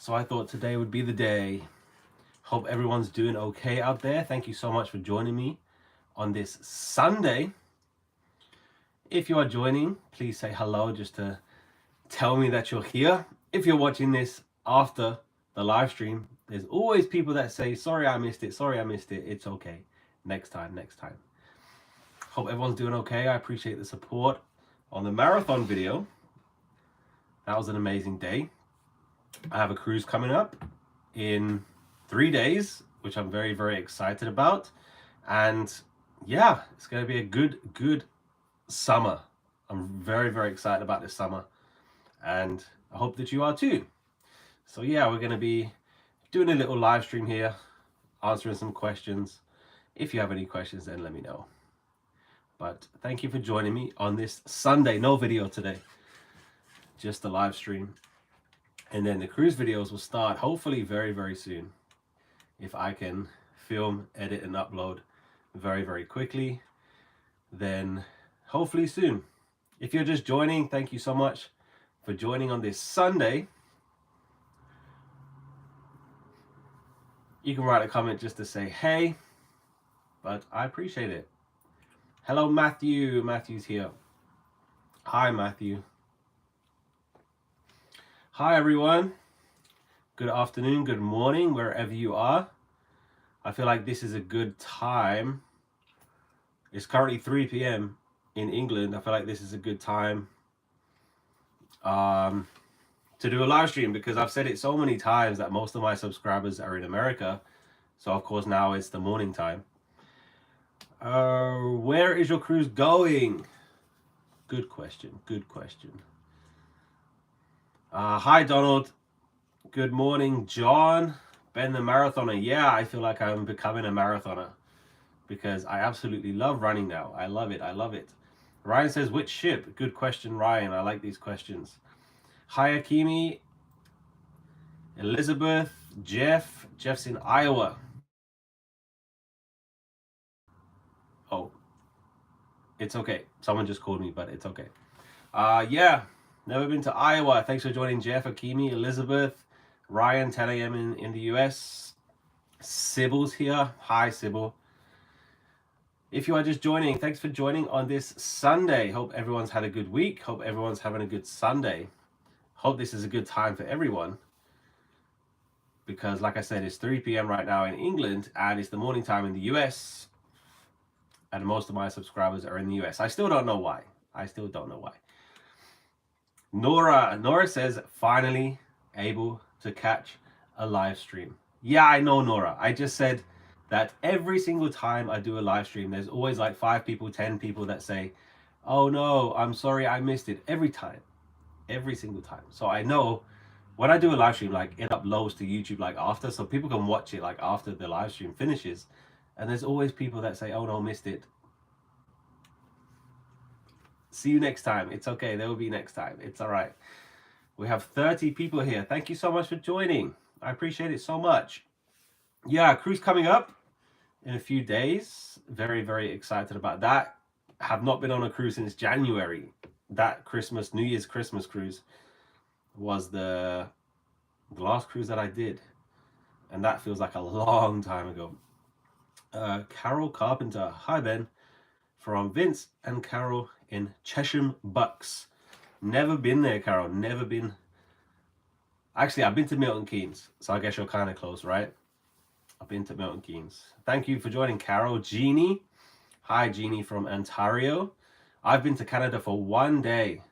So I thought today would be the day. Hope everyone's doing okay out there. Thank you so much for joining me on this Sunday. If you are joining, please say hello just to tell me that you're here. If you're watching this after the live stream, there's always people that say, sorry I missed it, sorry I missed it. It's okay. Next time, next time. Hope everyone's doing okay. I appreciate the support on the marathon video. That was an amazing day. I have a cruise coming up in 3 days, which I'm very, very excited about. And yeah, it's going to be a good summer. I'm very, very excited about this summer. And I hope that you are too. So yeah, we're going to be doing a little live stream here, answering some questions. If you have any questions, then let me know. But thank you for joining me on this Sunday. No video today, just a live stream. And then the cruise videos will start hopefully very, very soon. If I can film, edit, and upload very, very quickly, then hopefully soon. If you're just joining, thank you so much for joining on this Sunday. You can write a comment just to say hey, but I appreciate it. Hello, Matthew. Matthew's here. Hi, Matthew. Hi, everyone. Good afternoon, good morning, wherever you are. I feel like this is a good time. It's currently 3 p.m. in England. I feel like this is a good time to do a live stream because I've said it so many times that most of my subscribers are in America. So, of course, now it's the morning time. Where is your cruise going? Good question. Good question. Hi, Donald. Good morning, John. Ben the marathoner. Yeah, I feel like I'm becoming a marathoner because I absolutely love running now. I love it. I love it. Ryan says, which ship? Good question, Ryan. I like these questions. Hi, Akimi. Elizabeth. Jeff. Jeff's in Iowa. Oh, it's okay. Someone just called me, but it's okay. Yeah, never been to Iowa. Thanks for joining, Jeff, Akimi, Elizabeth, Ryan, 10 a.m. in the US. Sybil's here. Hi, Sybil. If you are just joining, thanks for joining on this Sunday. Hope everyone's had a good week. Hope everyone's having a good Sunday. Hope this is a good time for everyone. Because like I said, it's 3 p.m. right now in England, and it's the morning time in the US. And most of my subscribers are in the US. I still don't know why. Nora says, finally able to catch a live stream. Yeah, I know, Nora. I just said that every single time I do a live stream, there's always like 5 people, 10 people that say, oh no, I'm sorry, I missed it. Every single time. So I know when I do a live stream, like it uploads to YouTube like after, so people can watch it like after the live stream finishes. And there's always people that say, oh no, missed it. See you next time. It's okay. There will be next time. It's all right. We have 30 people here. Thank you so much for joining. I appreciate it so much. Yeah, cruise coming up in a few days. Very, very excited about that. Have not been on a cruise since January. That New Year's Christmas cruise was the last cruise that I did. And that feels like a long time ago. Carol Carpenter. Hi, Ben. From Vince and Carol in Chesham Bucks. Never been there, Carol. Never been. Actually, I've been to Milton Keynes, so I guess you're kind of close, right? I've been to Milton Keynes. Thank you for joining, Carol. Jeannie. Hi, Jeannie from Ontario. I've been to Canada for 1 day.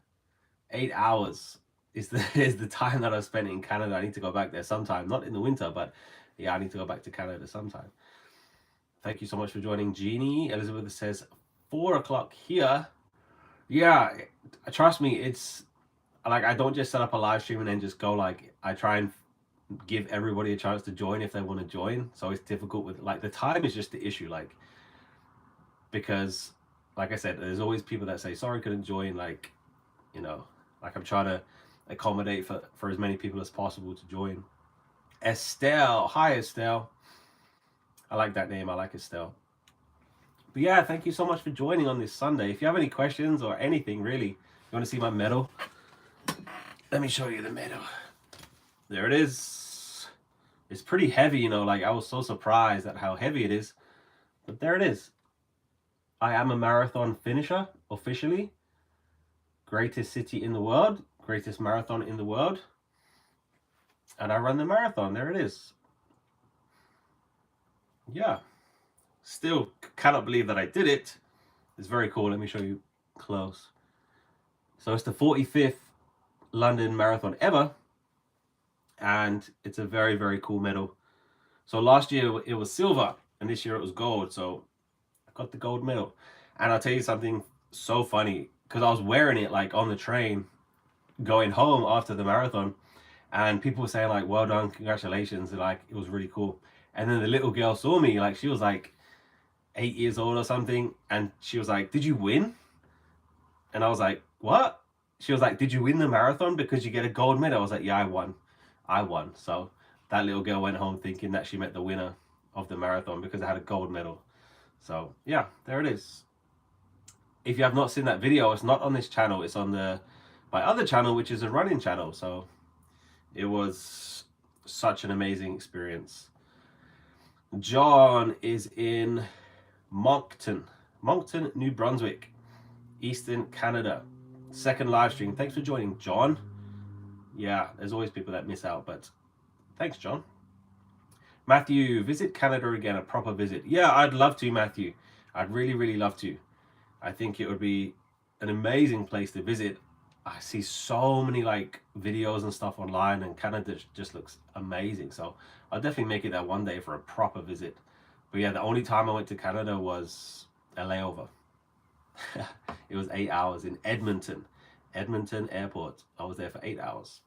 8 hours is the time that I've spent in Canada. I need to go back there sometime. Not in the winter, but yeah, I need to go back to Canada sometime. Thank you so much for joining, Jeannie. Elizabeth says 4 o'clock here. Yeah, trust me, it's like I don't just set up a live stream and then just go. Like I try and give everybody a chance to join if they want to join. So it's difficult with like the time is just the issue, like because like I said, there's always people that say sorry couldn't join, like you know, like I'm trying to accommodate for as many people as possible to join. Estelle. Hi, Estelle. I like that name. I like Estelle. But yeah, thank you so much for joining on this Sunday. If you have any questions or anything, really, you want to see my medal? Let me show you the medal. There it is. It's pretty heavy, you know, like I was so surprised at how heavy it is. But there it is. I am a marathon finisher officially. Greatest city in the world, greatest marathon in the world. And I run the marathon. There it is. Yeah. Still cannot believe that I did it. It's very cool. Let me show you close. So it's the 45th London Marathon ever. And it's a very, very cool medal. So last year it was silver and this year it was gold. So I got the gold medal. And I'll tell you something so funny, because I was wearing it like on the train going home after the marathon, and people were saying like, well done, congratulations, and like it was really cool. And then the little girl saw me, like she was like 8 years old or something, and she was like, did you win? And I was like, what? She was like, did you win the marathon because you get a gold medal? I was like, yeah, I won. So that little girl went home thinking that she met the winner of the marathon because I had a gold medal. So yeah, there it is. If you have not seen that video, it's not on this channel, it's on my other channel, which is a running channel. So it was such an amazing experience. John is in Moncton, New Brunswick, Eastern Canada. Second live stream. Thanks for joining, John. Yeah, there's always people that miss out, but thanks, John. Matthew, visit Canada again, a proper visit. Yeah, I'd love to, Matthew. I'd really, really love to. I think it would be an amazing place to visit. I see so many like videos and stuff online, and Canada just looks amazing. So I'll definitely make it there one day for a proper visit. But yeah, the only time I went to Canada was a layover. It was 8 hours in Edmonton Airport. I was there for 8 hours.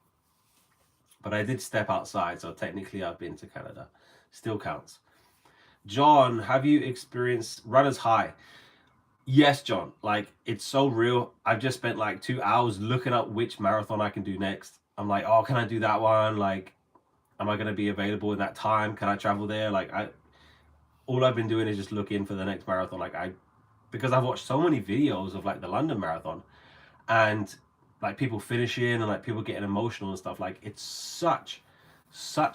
But I did step outside, so technically I've been to Canada. Still counts. John, have you experienced runner's high? Yes, John. Like, it's so real. I've just spent like 2 hours looking up which marathon I can do next. I'm like, oh, can I do that one? Like, am I going to be available in that time? Can I travel there? Like, all I've been doing is just looking for the next marathon. Like, because I've watched so many videos of like the London Marathon, and like people finishing and like people getting emotional and stuff. Like, it's such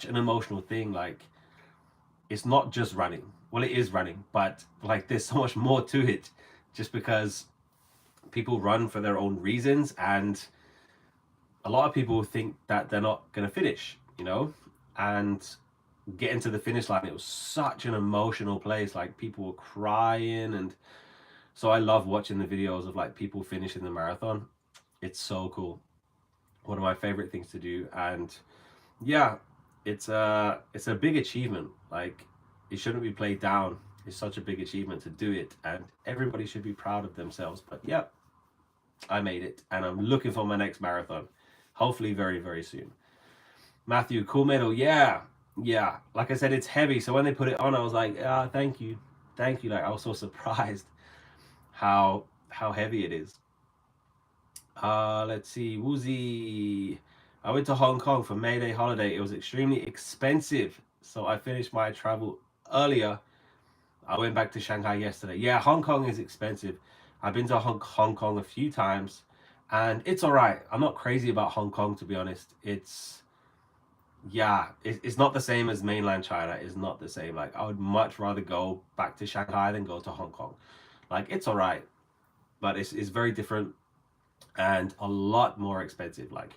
an emotional thing. Like, it's not just running. Well, it is running, but like there's so much more to it, just because people run for their own reasons, and a lot of people think that they're not going to finish, you know, and getting to the finish line, it was such an emotional place. Like, people were crying, and so I love watching the videos of like people finishing the marathon. It's so cool. One of my favorite things to do. And yeah, it's a big achievement. Like, it shouldn't be played down. It's such a big achievement to do it, and everybody should be proud of themselves. But yeah, I made it, and I'm looking for my next marathon, hopefully very, very soon. Matthew, cool medal. Yeah, like I said, it's heavy, so when they put it on, I was like, thank you. Like, I was so surprised how heavy it is. Let's see. Woozy, I went to Hong Kong for May Day holiday. It was extremely expensive, so I finished my travel earlier. I went back to Shanghai yesterday. Yeah, Hong Kong is expensive. I've been to Hong Kong a few times, and it's all right. I'm not crazy about Hong Kong, to be honest. It's not the same as mainland China. It's not the same. Like, I would much rather go back to Shanghai than go to Hong Kong. Like, it's all right, but it's very different and a lot more expensive. Like,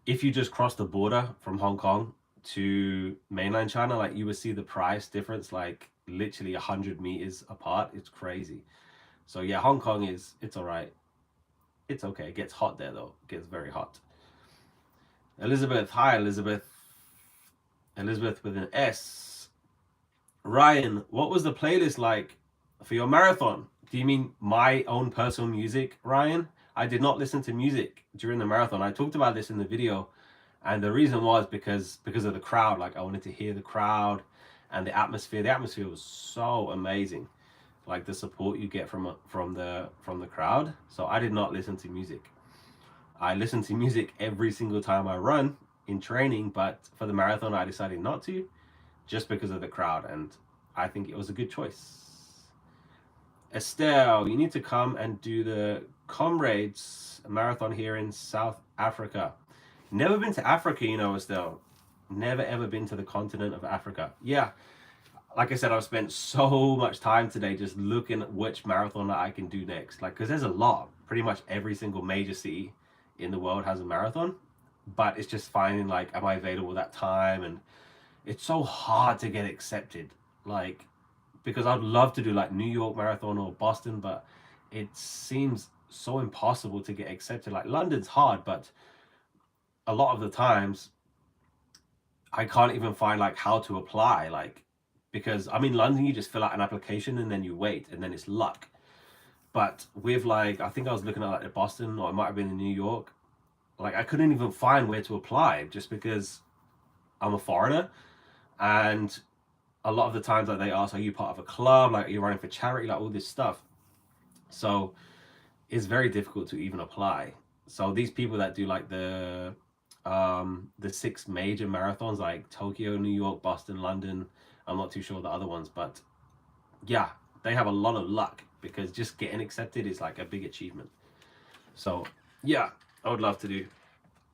if you just cross the border from Hong Kong to mainland China, like, you would see the price difference like literally 100 meters apart. It's crazy. So yeah, Hong Kong it's all right. It's okay. It gets hot there though. It gets very hot. Elizabeth, hi Elizabeth. Elizabeth with an S. Ryan, what was the playlist like for your marathon? Do you mean my own personal music, Ryan? I did not listen to music during the marathon. I talked about this in the video, and the reason was because of the crowd. Like, I wanted to hear the crowd and the atmosphere. The atmosphere was so amazing, like the support you get from the crowd. So I did not listen to music. I listen to music every single time I run in training, but for the marathon I decided not to, just because of the crowd, and I think it was a good choice. Estelle, you need to come and do the Comrades marathon here in South Africa. Never been to Africa, you know, Estelle. Never ever been to the continent of Africa. Yeah, like I said, I've spent so much time today just looking at which marathon that I can do next. Like, because there's a lot. Pretty much every single major city in the world has a marathon, but it's just finding like, am I available that time? And it's so hard to get accepted. Like, because I'd love to do like New York Marathon or Boston, but it seems so impossible to get accepted. Like London's hard, but a lot of the times I can't even find like how to apply. Like, because I mean, London, you just fill out an application and then you wait and then it's luck. But with like, I think I was looking at like Boston or it might have been in New York. Like I couldn't even find where to apply just because I'm a foreigner. And a lot of the times like they ask, are you part of a club? Like, are you running for charity? Like all this stuff. So it's very difficult to even apply. So these people that do like the 6 major marathons like Tokyo, New York, Boston, London, I'm not too sure the other ones, but yeah, they have a lot of luck because just getting accepted is like a big achievement. So yeah, I would love to do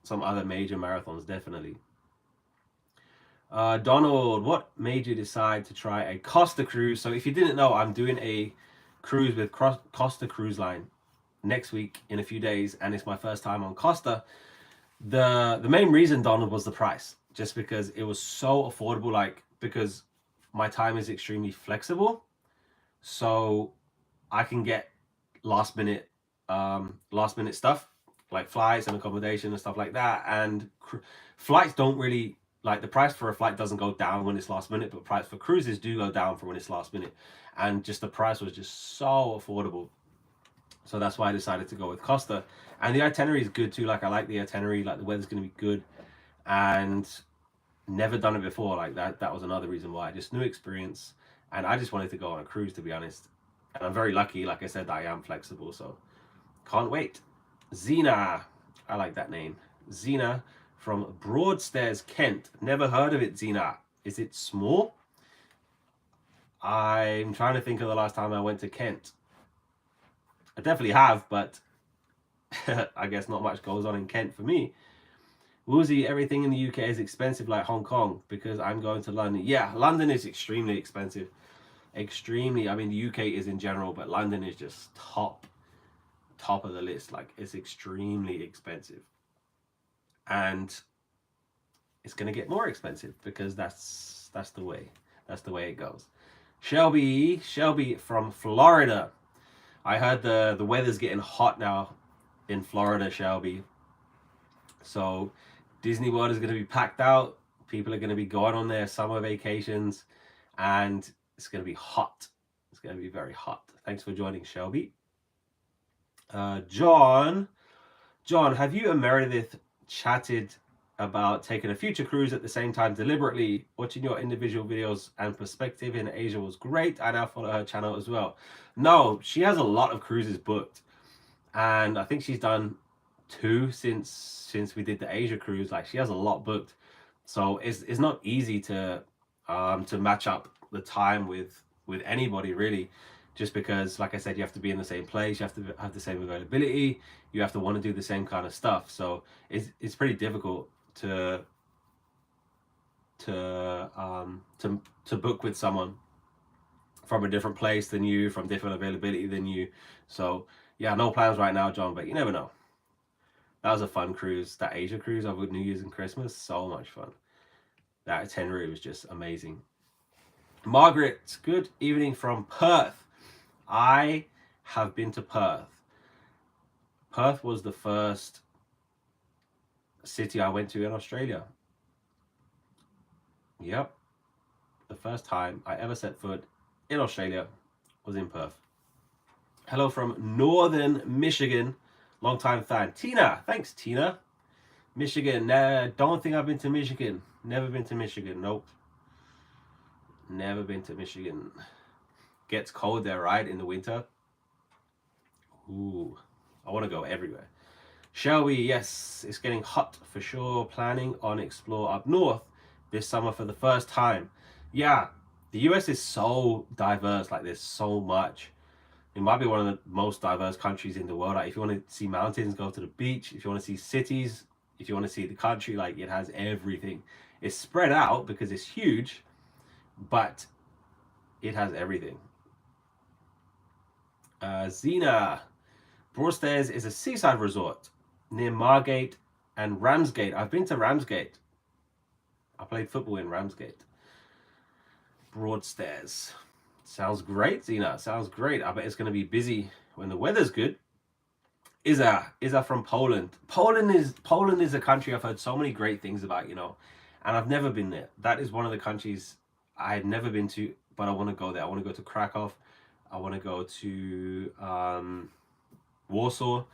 some other major marathons, definitely. Donald, what made you decide to try a Costa cruise? So if you didn't know, I'm doing a cruise with Costa Cruise Line next week in a few days, and it's my first time on Costa. The main reason, Donald, was the price, just because it was so affordable. Like, because my time is extremely flexible, so I can get last minute stuff like flights and accommodation and stuff like that. And flights don't really, like, the price for a flight doesn't go down when it's last minute, but price for cruises do go down for when it's last minute. And just the price was just so affordable. So that's why I decided to go with Costa. And the itinerary is good too. Like, I like the itinerary, like the weather's going to be good. And never done it before. Like that was another reason why. Just new experience. And I just wanted to go on a cruise, to be honest. And I'm very lucky, like I said, that I am flexible. So can't wait. Zena, I like that name. Zena from Broadstairs, Kent. Never heard of it, Zena. Is it small? I'm trying to think of the last time I went to Kent. I definitely have, but I guess not much goes on in Kent for me. Woozy, everything in the UK is expensive like Hong Kong because I'm going to London. Yeah, London is extremely expensive. Extremely. I mean, the UK is in general, but London is just top of the list. Like, it's extremely expensive. And it's going to get more expensive because that's the way. That's the way it goes. Shelby from Florida. I heard the weather's getting hot now in Florida, Shelby. So Disney World is going to be packed out. People are going to be going on their summer vacations, and it's going to be hot. It's going to be very hot. Thanks for joining, Shelby. John, have you and Meredith chatted about taking a future cruise at the same time deliberately? Watching your individual videos and perspective in Asia was great. I now follow her channel as well. No, she has a lot of cruises booked, and I think she's done 2 since we did the Asia cruise. Like, she has a lot booked, so it's not easy to match up the time with anybody really, just because, like I said, you have to be in the same place, you have to have the same availability, you have to want to do the same kind of stuff. So it's pretty difficult to book with someone from a different place than you, from different availability than you. So yeah, no plans right now, John, but you never know. That was a fun cruise. That Asia cruise over New Year's and Christmas, so much fun. That itinerary was just amazing. Margaret, good evening from Perth. I have been to Perth. Perth was the first city I went to in Australia. Yep. The first time I ever set foot in Australia was in Perth. Hello from Northern Michigan. Long-time fan. Tina. Thanks, Tina. Michigan. Nah, don't think I've been to Michigan. Never been to Michigan. Nope. Never been to Michigan. Gets cold there, right? In the winter. Ooh. I want to go everywhere. Shall we? Yes. It's getting hot for sure. Planning on explore up north this summer for the first time. Yeah. The US is so diverse. Like, there's so much. It might be one of the most diverse countries in the world. Like, if you want to see mountains, go to the beach. If you want to see cities, If you want to see the country, like it has everything. It's spread out because it's huge, but it has everything. Zena, Broadstairs is a seaside resort near Margate and Ramsgate. I've been to Ramsgate. I played football in Ramsgate. Broadstairs. Sounds great, Zena. Sounds great. I bet it's going to be busy when the weather's good. Iza from Poland. Poland is a country I've heard so many great things about, and I've never been there. That is one of the countries I had never been to, but I want to go there. I want to go to Krakow. I want to go to Warsaw,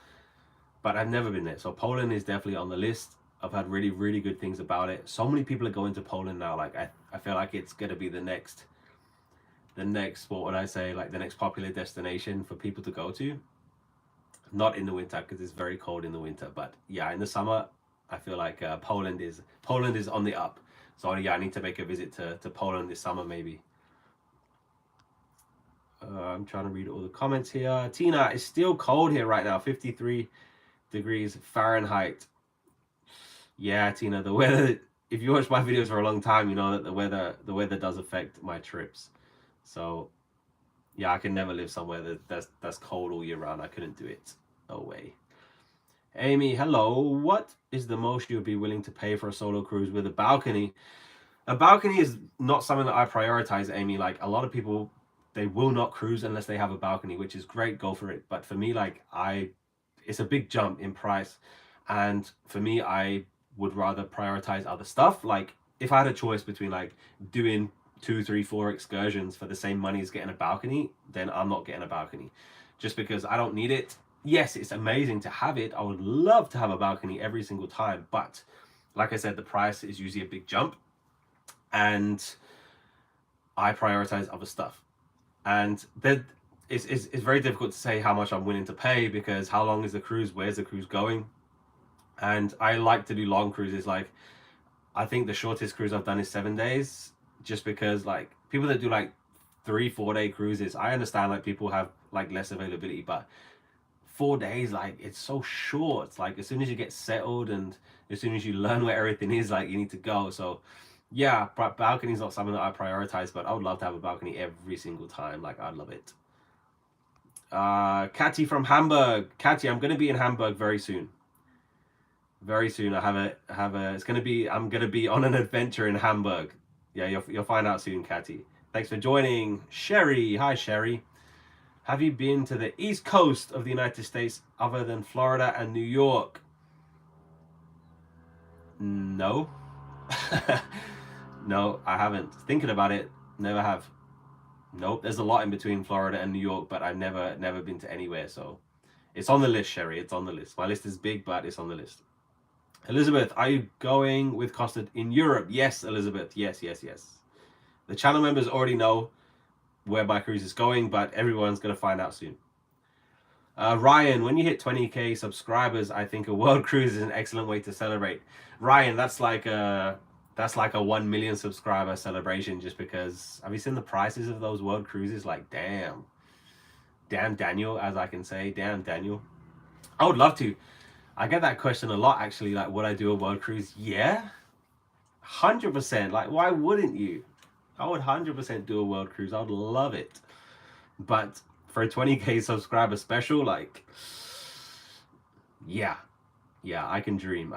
but I've never been there. So Poland is definitely on the list. I've had really, really good things about it. So many people are going to Poland now. Like I feel like it's gonna be the next, what would I say, like the next popular destination for people to go to. Not in the winter because it's very cold in the winter, but yeah, in the summer, I feel like Poland is on the up. So yeah, I need to make a visit to Poland this summer maybe. I'm trying to read all the comments here. Tina, it's still cold here right now, 53 degrees Fahrenheit. Yeah, Tina, the weather, if you watch my videos for a long time, you know that the weather does affect my trips. So yeah, I can never live somewhere that's cold all year round. I couldn't do it. No way. Amy, hello. What is the most you would be willing to pay for a solo cruise with a balcony? A balcony is not something that I prioritize, Amy. Like a lot of people, they will not cruise unless they have a balcony, which is great, go for it. But for me, like it's a big jump in price. And for me, I would rather prioritize other stuff. Like if I had a choice between like doing 2, 3, 4 excursions for the same money as getting a balcony, then I'm not getting a balcony just because I don't need it. Yes, it's amazing to have it. I would love to have a balcony every single time. But like I said, the price is usually a big jump and I prioritize other stuff. And then it's very difficult to say how much I'm willing to pay because how long is the cruise? Where's the cruise going? And I like to do long cruises. Like I think the shortest cruise I've done is 7 days, just because like people that do like 3, 4 day cruises, I understand like people have like less availability, but 4 days, like it's so short. It's like as soon as you get settled and as soon as you learn where everything is, like you need to go. So yeah, balcony is not something that I prioritize, but I would love to have a balcony every single time. Like I'd love it. Catty from Hamburg. Catty, I'm gonna be in Hamburg very soon. Very soon. It's gonna be, I'm gonna be on an adventure in Hamburg. Yeah, you'll find out soon, Catty. Thanks for joining. Sherry, hi Sherry. Have you been to the East Coast of the United States other than Florida and New York? No. No, I haven't. Thinking about it, never have. Nope, there's a lot in between Florida and New York, but I've never been to anywhere. So it's on the list, Sherry. It's on the list. My list is big, but it's on the list. Elizabeth, are you going with Costa in Europe? Yes, Elizabeth. Yes. The channel members already know where my cruise is going, but everyone's going to find out soon. Ryan, when you hit 20k subscribers, I think a world cruise is an excellent way to celebrate. Ryan, that's like a 1 million subscriber celebration, just because have you seen the prices of those world cruises? Like damn Daniel, as I can say, damn Daniel. I would love to. I get that question a lot actually, like would I do a world cruise? Yeah, 100%. Like why wouldn't you? I would 100% do a world cruise. I would love it. But for a 20k subscriber special, like yeah, I can dream.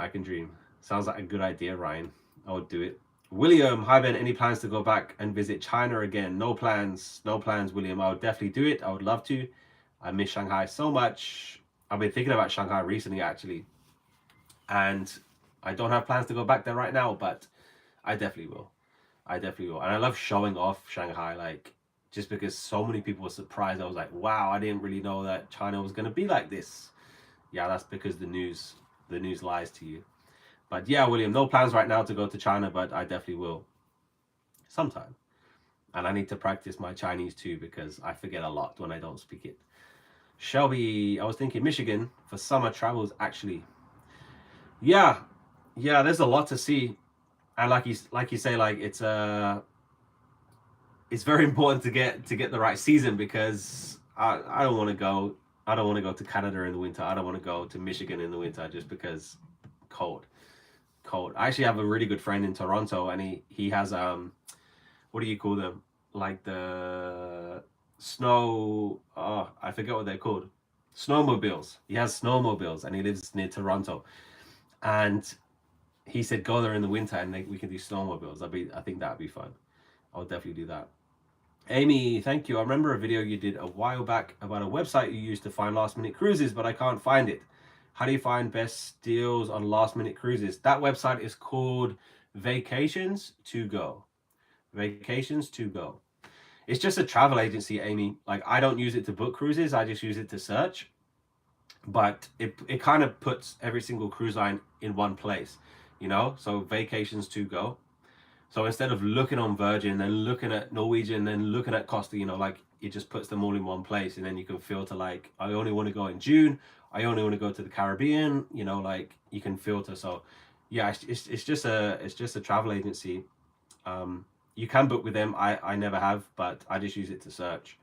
Sounds like a good idea, Ryan. I would do it. William, hi Ben, any plans to go back and visit China again? No plans, William. I would definitely do it. I would love to. I miss Shanghai so much. I've been thinking about Shanghai recently actually, and I don't have plans to go back there right now, but I definitely will. And I love showing off Shanghai, like just because so many people were surprised. I was like, wow, I didn't really know that China was going to be like this. Yeah, that's because the news lies to you. But yeah, William, no plans right now to go to China, but I definitely will sometime. And I need to practice my Chinese too, because I forget a lot when I don't speak it. Shelby, I was thinking Michigan for summer travels actually. Yeah, there's a lot to see. And like you say, like it's very important to get the right season, because I don't want to go to Canada in the winter. I don't want to go to Michigan in the winter just because cold. cold. I actually have a really good friend in Toronto, and he has what do you call them? Like the snow. Oh, I forget what they're called. Snowmobiles. He has snowmobiles, and he lives near Toronto. And he said go there in the winter, and we can do snowmobiles. I think that'd be fun. I'll definitely do that. Amy, thank you. I remember a video you did a while back about a website you used to find last minute cruises, but I can't find it. How do you find best deals on last minute cruises? That website is called Vacations to Go. Vacations to Go. It's just a travel agency, Amy. Like, I don't use it to book cruises, I just use it to search. But it kind of puts every single cruise line in one place, you know? So Vacations to Go. So instead of looking on Virgin and looking at Norwegian and looking at Costa, you know, like it just puts them all in one place, and then you can filter like, I only want to go in June, I only want to go to the Caribbean, you know, like you can filter. So yeah, it's just a travel agency. You can book with them. I never have, but I just use it to search.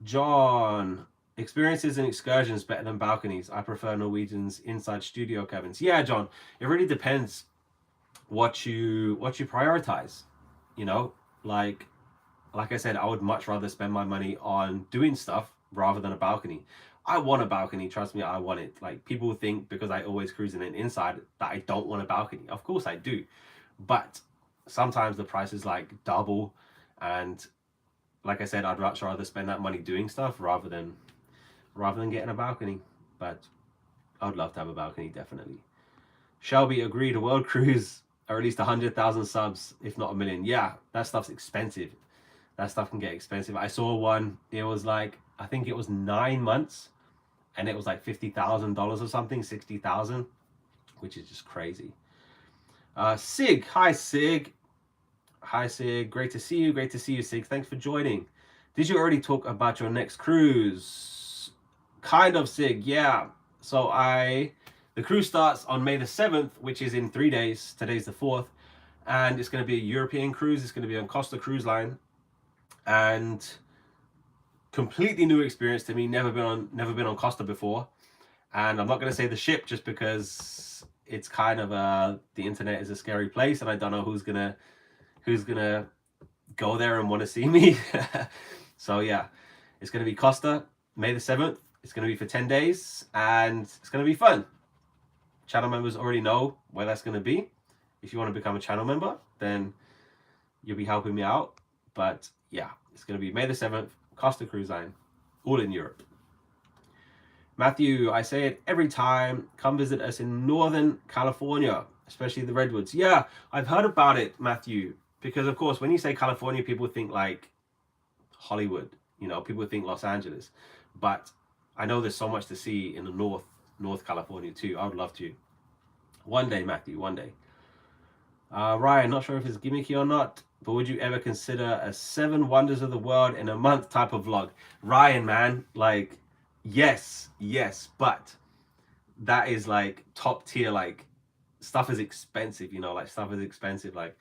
John, experiences and excursions better than balconies. I prefer Norwegian's inside studio cabins. Yeah, John, it really depends what you prioritize, you know. Like I said, I would much rather spend my money on doing stuff rather than a balcony. I want a balcony, trust me, I want it. Like, people think because I always cruise in an inside that I don't want a balcony. Of course I do, but sometimes the price is like double, and like I said, I'd much rather spend that money doing stuff rather than getting a balcony. But I would love to have a balcony, definitely. Shelby, agreed, a world cruise or at least 100,000 subs, if not a million. Yeah, that stuff's expensive. That stuff can get expensive. I saw one, it was like, I think it was 9 months, and it was like $50,000 or something, 60,000, which is just crazy. Sig, hi Sig. Hi Sig, great to see you, Sig. Thanks for joining. Did you already talk about your next cruise? Kind of, Sig, yeah. So the cruise starts on May the 7th, which is in 3 days. Today's the 4th. And it's going to be a European cruise. It's going to be on Costa Cruise Line. And completely new experience to me. Never been on Costa before. And I'm not going to say the ship just because it's kind of the internet is a scary place, and I don't know who's gonna go there and want to see me. So yeah, it's going to be Costa, May the 7th. It's going to be for 10 days, and it's going to be fun. Channel members already know where that's going to be. If you want to become a channel member, then you'll be helping me out. But yeah, it's going to be May the 7th, Costa Cruise Line, all in Europe. Matthew, I say it every time, come visit us in Northern California, especially the Redwoods. Yeah, I've heard about it, Matthew, because of course, when you say California, people think like Hollywood, you know, people think Los Angeles. But I know there's so much to see in the North California too. I would love to. One day, Matthew, one day. Ryan, not sure if it's gimmicky or not, but would you ever consider a 7 wonders of the world in a month type of vlog? Ryan, man, like, yes, but that is like top tier. Like, stuff is expensive, you know, like stuff is expensive. Like,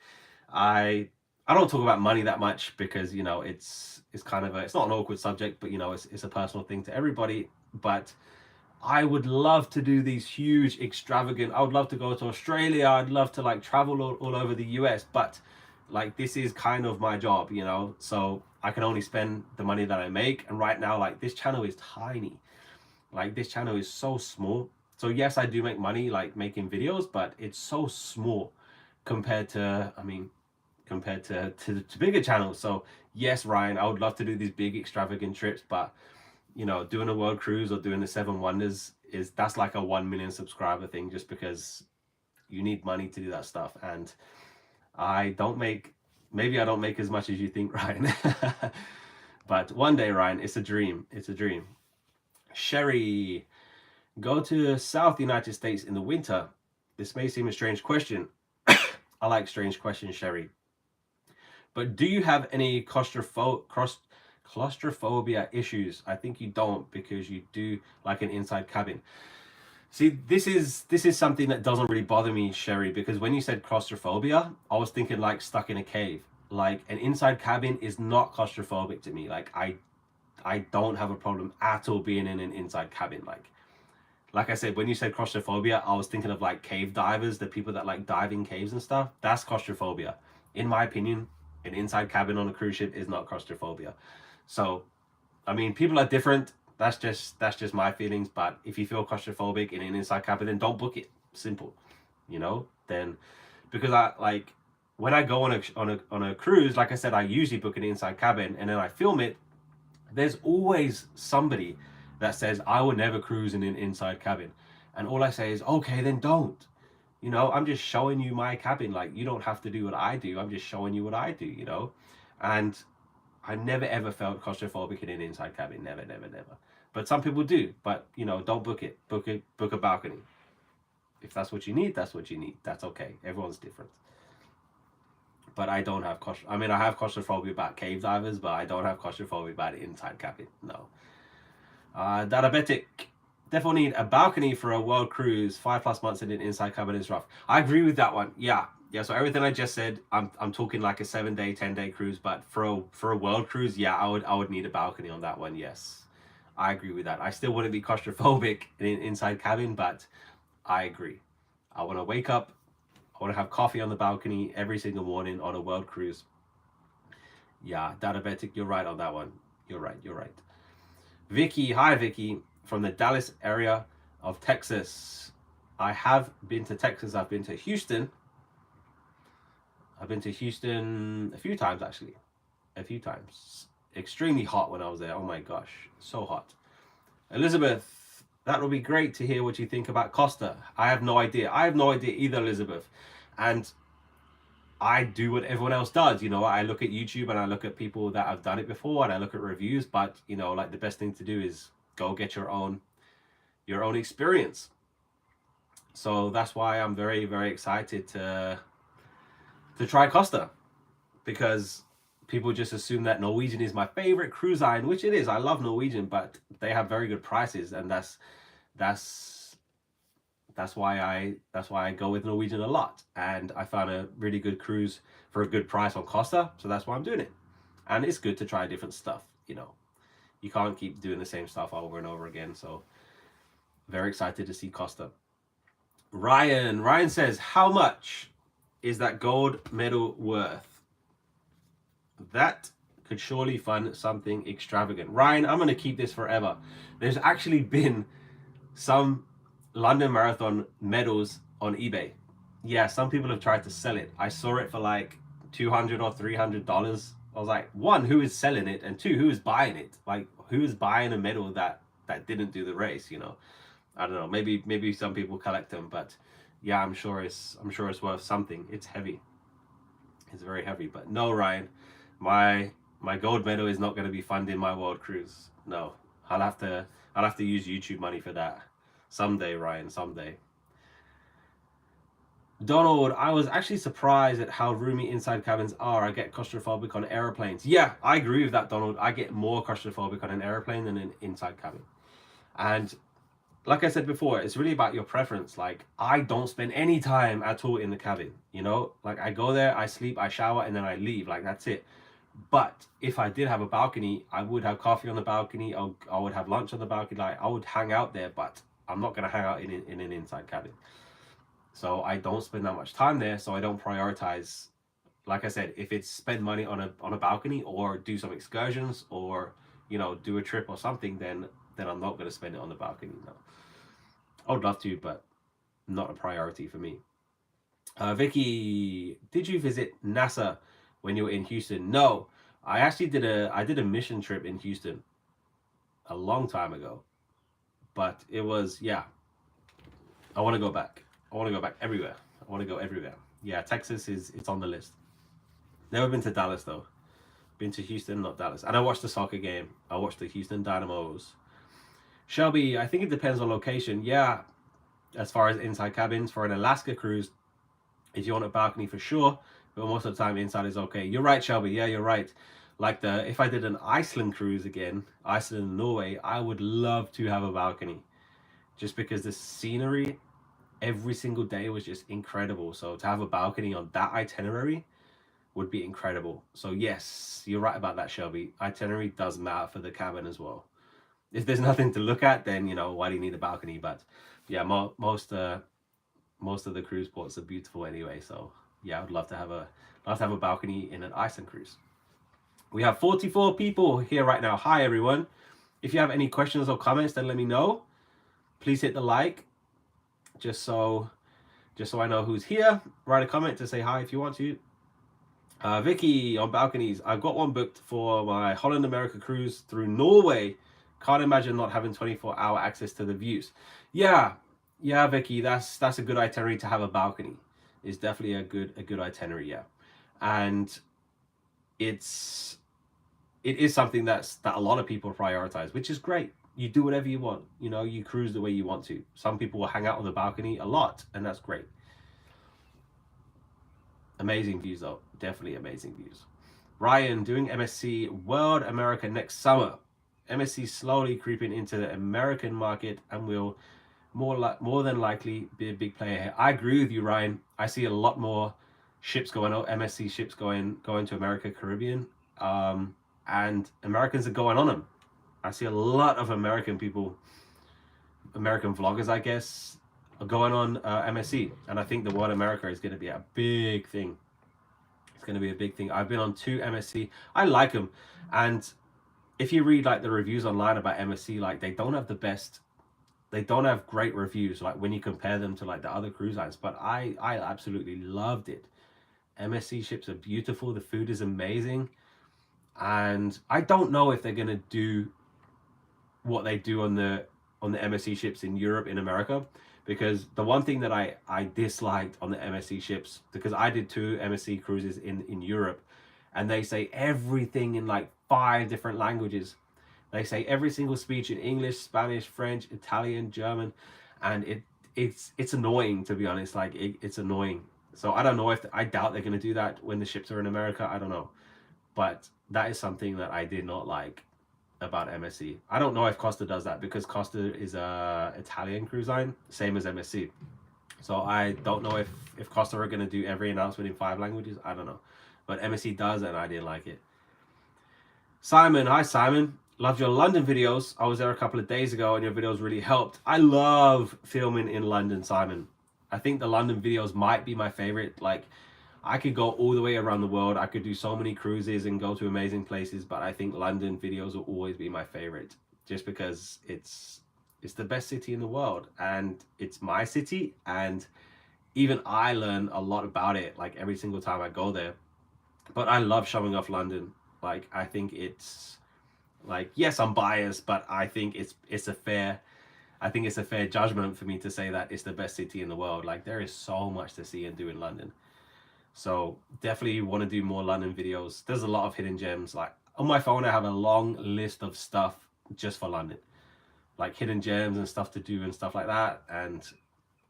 I don't talk about money that much because, you know, it's kind of it's not an awkward subject, but you know, it's a personal thing to everybody. But I would love to do these huge extravagant, I would love to go to Australia, I'd love to like travel all over the US, but like this is kind of my job, you know, so I can only spend the money that I make. And right now, like, this channel is tiny. Like, this channel is so small. So yes, I do make money like making videos, but it's so small compared to, I mean, compared to bigger channels. So yes, Ryan, I would love to do these big extravagant trips, but you know, doing a world cruise or doing the 7 wonders that's like a 1 million subscriber thing, just because you need money to do that stuff. And maybe I don't make as much as you think, Ryan. But one day, Ryan, it's a dream. It's a dream. Sherry, go to South United States in the winter. This may seem a strange question. I like strange questions, Sherry. But do you have any claustrophobia issues? I think you don't, because you do like an inside cabin. See, this is something that doesn't really bother me, Sherry, because when you said claustrophobia, I was thinking like stuck in a cave. Like, an inside cabin is not claustrophobic to me. Like, I don't have a problem at all being in an inside cabin. Like, Like I said, when you said claustrophobia, I was thinking of like cave divers, the people that like dive in caves and stuff. That's claustrophobia. In my opinion, an inside cabin on a cruise ship is not claustrophobia. So, I mean, people are different. That's just my feelings. But if you feel claustrophobic in an inside cabin, then don't book it. Simple, you know. Then, because I like when I go on a cruise, like I said, I usually book an inside cabin and then I film it. There's always somebody that says I would never cruise in an inside cabin, and all I say is okay, then don't. You know, I'm just showing you my cabin. Like, you don't have to do what I do. I'm just showing you what I do. You know, and I never ever felt claustrophobic in an inside cabin. Never, never, never. But some people do. But you know, don't book it. Book a balcony. If that's what you need, that's what you need. That's okay. Everyone's different. But I don't have I mean, I have claustrophobia about cave divers, but I don't have claustrophobia about the inside cabin. No. Diabetic. Definitely need a balcony for a world cruise. 5+ months in an inside cabin is rough. I agree with that one. Yeah. Yeah, so everything I just said, I'm talking like a 7-day, 10-day cruise, but for a world cruise, yeah, I would need a balcony on that one. Yes, I agree with that. I still wouldn't be claustrophobic in an inside cabin, but I agree. I want to wake up. I want to have coffee on the balcony every single morning on a world cruise. Yeah, diabetic, you're right on that one. You're right. You're right. Vicky, hi Vicky, from the Dallas area of Texas. I have been to Texas. I've been to Houston. I've been to Houston a few times, actually. A few times. Extremely hot when I was there. Oh my gosh, so hot. Elizabeth, that would be great to hear what you think about Costa. I have no idea. I have no idea either, Elizabeth. And I do what everyone else does. You know, I look at YouTube and I look at people that have done it before and I look at reviews. But, you know, like the best thing to do is go get your own experience. So that's why I'm very, very excited to try Costa, because people just assume that Norwegian is my favorite cruise line, which it is. I love Norwegian, but they have very good prices, and that's why I go with Norwegian a lot. And I found a really good cruise for a good price on Costa, so that's why I'm doing it. And it's good to try different stuff. You know, you can't keep doing the same stuff over and over again. So very excited to see Costa. Ryan says, how much is that gold medal worth? That could surely fund something extravagant. Ryan, I'm going to keep this forever. There's actually been some London Marathon medals on eBay. Yeah, some people have tried to sell it. I saw it for like $200 or $300. I was like, one, who is selling it? And two, who is buying it? Like, who is buying a medal that didn't do the race, you know? I don't know. Maybe some people collect them, but yeah, I'm sure it's worth something. It's heavy. It's very heavy. But no, Ryan, my gold medal is not going to be funding my world cruise. No, I'll have to use YouTube money for that someday, Ryan. Someday. Donald, I was actually surprised at how roomy inside cabins are. I get claustrophobic on airplanes. Yeah, I agree with that, Donald. I get more claustrophobic on an airplane than an inside cabin. And like I said before, it's really about your preference. Like, I don't spend any time at all in the cabin, you know? Like, I go there, I sleep, I shower, and then I leave. Like, that's it. But if I did have a balcony, I would have coffee on the balcony. I would have lunch on the balcony. Like, I would hang out there, but I'm not going to hang out in an inside cabin. So I don't spend that much time there, so I don't prioritize. Like I said, if it's spend money on a balcony or do some excursions or, you know, do a trip or something, then I'm not going to spend it on the balcony. No. I would love to, but not a priority for me. Vicky, did you visit NASA when you were in Houston? No, I actually did a mission trip in Houston a long time ago, but it was, yeah. I want to go back. I want to go back everywhere. I want to go everywhere. Yeah, Texas it's on the list. Never been to Dallas though. Been to Houston, not Dallas. And I watched the soccer game. I watched the Houston Dynamos. Shelby, I think it depends on location. Yeah, as far as inside cabins for an Alaska cruise, if you want a balcony for sure, but most of the time inside is okay. You're right, Shelby. Yeah, you're right. Like if I did an Iceland cruise again, Iceland and Norway, I would love to have a balcony, just because the scenery every single day was just incredible. So to have a balcony on that itinerary would be incredible. So yes, you're right about that, Shelby. Itinerary does matter for the cabin as well. If there's nothing to look at, then, you know, why do you need a balcony? But yeah, most of the cruise ports are beautiful anyway. So yeah, I would love to have a balcony in an Iceland cruise. We have 44 people here right now. Hi everyone. If you have any questions or comments, then let me know. Please hit the like, just so I know who's here. Write a comment to say hi if you want to. Vicky on balconies. I've got one booked for my Holland America cruise through Norway. Can't imagine not having 24-hour access to the views. Yeah, Vicky, that's a good itinerary to have a balcony. It's definitely a good itinerary, yeah. And it is something that a lot of people prioritize, which is great. You do whatever you want, you know, you cruise the way you want to. Some people will hang out on the balcony a lot, and that's great. Amazing views though, definitely amazing views. Ryan, doing MSC World America next summer. MSC slowly creeping into the American market and will more than likely be a big player here. I agree with you, Ryan. I see a lot more ships going out, MSC ships going to America, Caribbean, and Americans are going on them. I see a lot of American people, American vloggers, I guess, are going on MSC, and I think the World America is going to be a big thing. It's going to be a big thing. I've been on 2 MSC. I like them, and if you read like the reviews online about MSC, like they don't have the best, they don't have great reviews like when you compare them to like the other cruise lines. But I absolutely loved it. MSC ships are beautiful. The food is amazing, and I don't know if they're going to do what they do on the MSC ships in Europe, in America, because the one thing that I disliked on the MSC ships, because I did 2 MSC cruises in Europe, and they say everything in like 5 different languages. They say every single speech in English, Spanish, French, Italian, German, and it's annoying, to be honest. Like it's annoying. So I don't know if I doubt they're going to do that when the ships are in America. I don't know, but that is something that I did not like about MSC. I don't know if Costa does that, because Costa is a Italian cruise line, same as MSC. So I don't know if Costa are going to do every announcement in 5 languages. I don't know, but MSC does, and I didn't like it. Simon, hi Simon. Loved your London videos. I was there a couple of days ago and your videos really helped. I love filming in London, Simon. I think the London videos might be my favorite. Like, I could go all the way around the world. I could do so many cruises and go to amazing places, but I think London videos will always be my favorite, just because it's the best city in the world, and it's my city, and even I learn a lot about it like every single time I go there. But I love showing off London. Like, I think it's like, yes, I'm biased, but I think it's a fair judgment for me to say that it's the best city in the world. Like, there is so much to see and do in London. So definitely want to do more London videos. There's a lot of hidden gems. Like, on my phone, I have a long list of stuff just for London, like hidden gems and stuff to do and stuff like that. And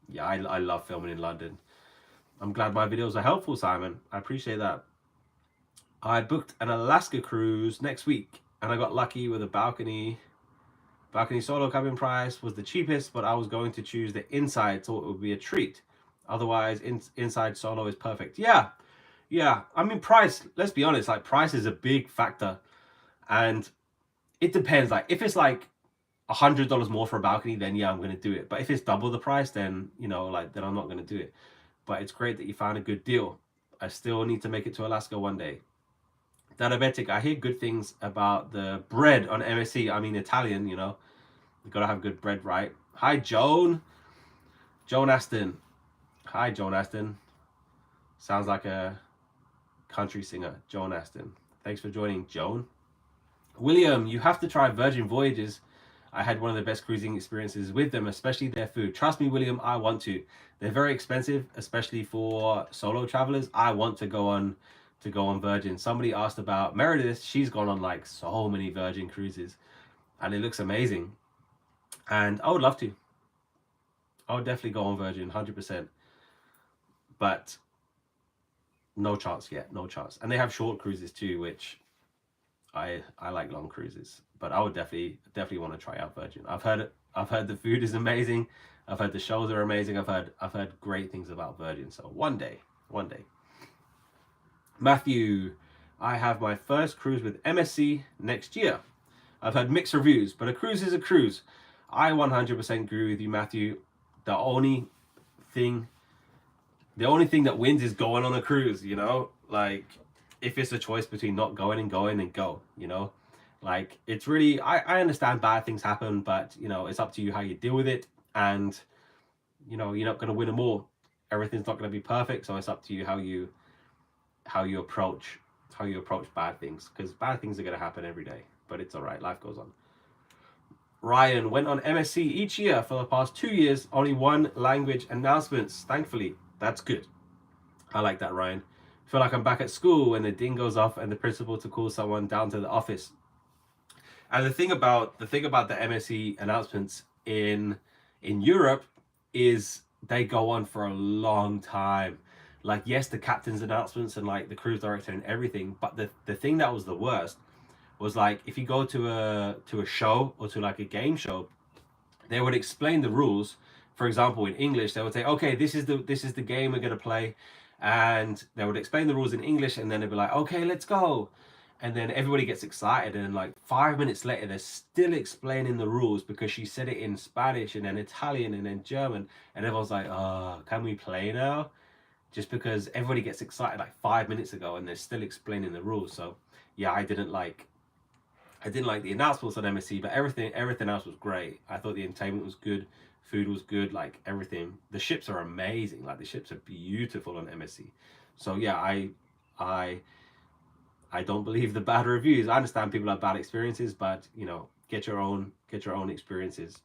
yeah, I love filming in London. I'm glad my videos are helpful, Simon. I appreciate that. I booked an Alaska cruise next week, and I got lucky with a balcony. Balcony solo cabin price was the cheapest, but I was going to choose the inside, so it would be a treat. Otherwise, inside solo is perfect. Yeah. I mean, price, let's be honest, like, price is a big factor. And it depends. Like, if it's like $100 more for a balcony, then yeah, I'm going to do it. But if it's double the price, then, you know, like, then I'm not going to do it. But it's great that you found a good deal. I still need to make it to Alaska one day. Diabetic, I hear good things about the bread on MSC. I mean, Italian, you know, you got to have good bread, right? Hi, Joan Aston. Hi, Joan Aston. Sounds like a country singer, Joan Aston. Thanks for joining, Joan. William, you have to try Virgin Voyages. I had one of the best cruising experiences with them, especially their food. Trust me, William, I want to. They're very expensive, especially for solo travelers. I want to go on Virgin. Somebody asked about Meredith. She's gone on like so many Virgin cruises, and it looks amazing. And I would love to. I would definitely go on Virgin, 100%. But no chance yet, no chance. And they have short cruises too, which I like long cruises. But I would definitely want to try out Virgin. I've heard the food is amazing. I've heard the shows are amazing. I've heard great things about Virgin. So one day. Matthew, I have my first cruise with MSC next year. I've heard mixed reviews, but a cruise is a cruise. I 100% agree with you, Matthew. The only thing, the only thing that wins is going on a cruise. You know, like if it's a choice between not going and going, then go. You know, like it's really, I understand bad things happen, but you know, it's up to you how you deal with it, and you know, you're not going to win them all. Everything's not going to be perfect, so it's up to you how you approach bad things, because bad things are going to happen every day, but it's all right, life goes on. Ryan went on MSc each year for the past 2 years, only one language announcements, thankfully. That's good. I like that, Ryan. I feel like I'm back at school when the ding goes off and the principal to call someone down to the office. And the thing about the MSc announcements in Europe is they go on for a long time. Like, yes, the captain's announcements and like the cruise director and everything, but the thing that was the worst was like if you go to a show or to like a game show, they would explain the rules. For example, in English, they would say, "Okay, this is the game we're gonna play," and they would explain the rules in English, and then they'd be like, "Okay, let's go." And then everybody gets excited, and like 5 minutes later, they're still explaining the rules because she said it in Spanish and then Italian and then German, and everyone's like, "Oh, can we play now?" Just because everybody gets excited like 5 minutes ago, and they're still explaining the rules. So yeah, I didn't like the announcements on MSC, but everything else was great. I thought the entertainment was good, food was good, like everything. The ships are amazing. Like the ships are beautiful on MSC. So yeah, I don't believe the bad reviews. I understand people have bad experiences, but you know, get your own experiences.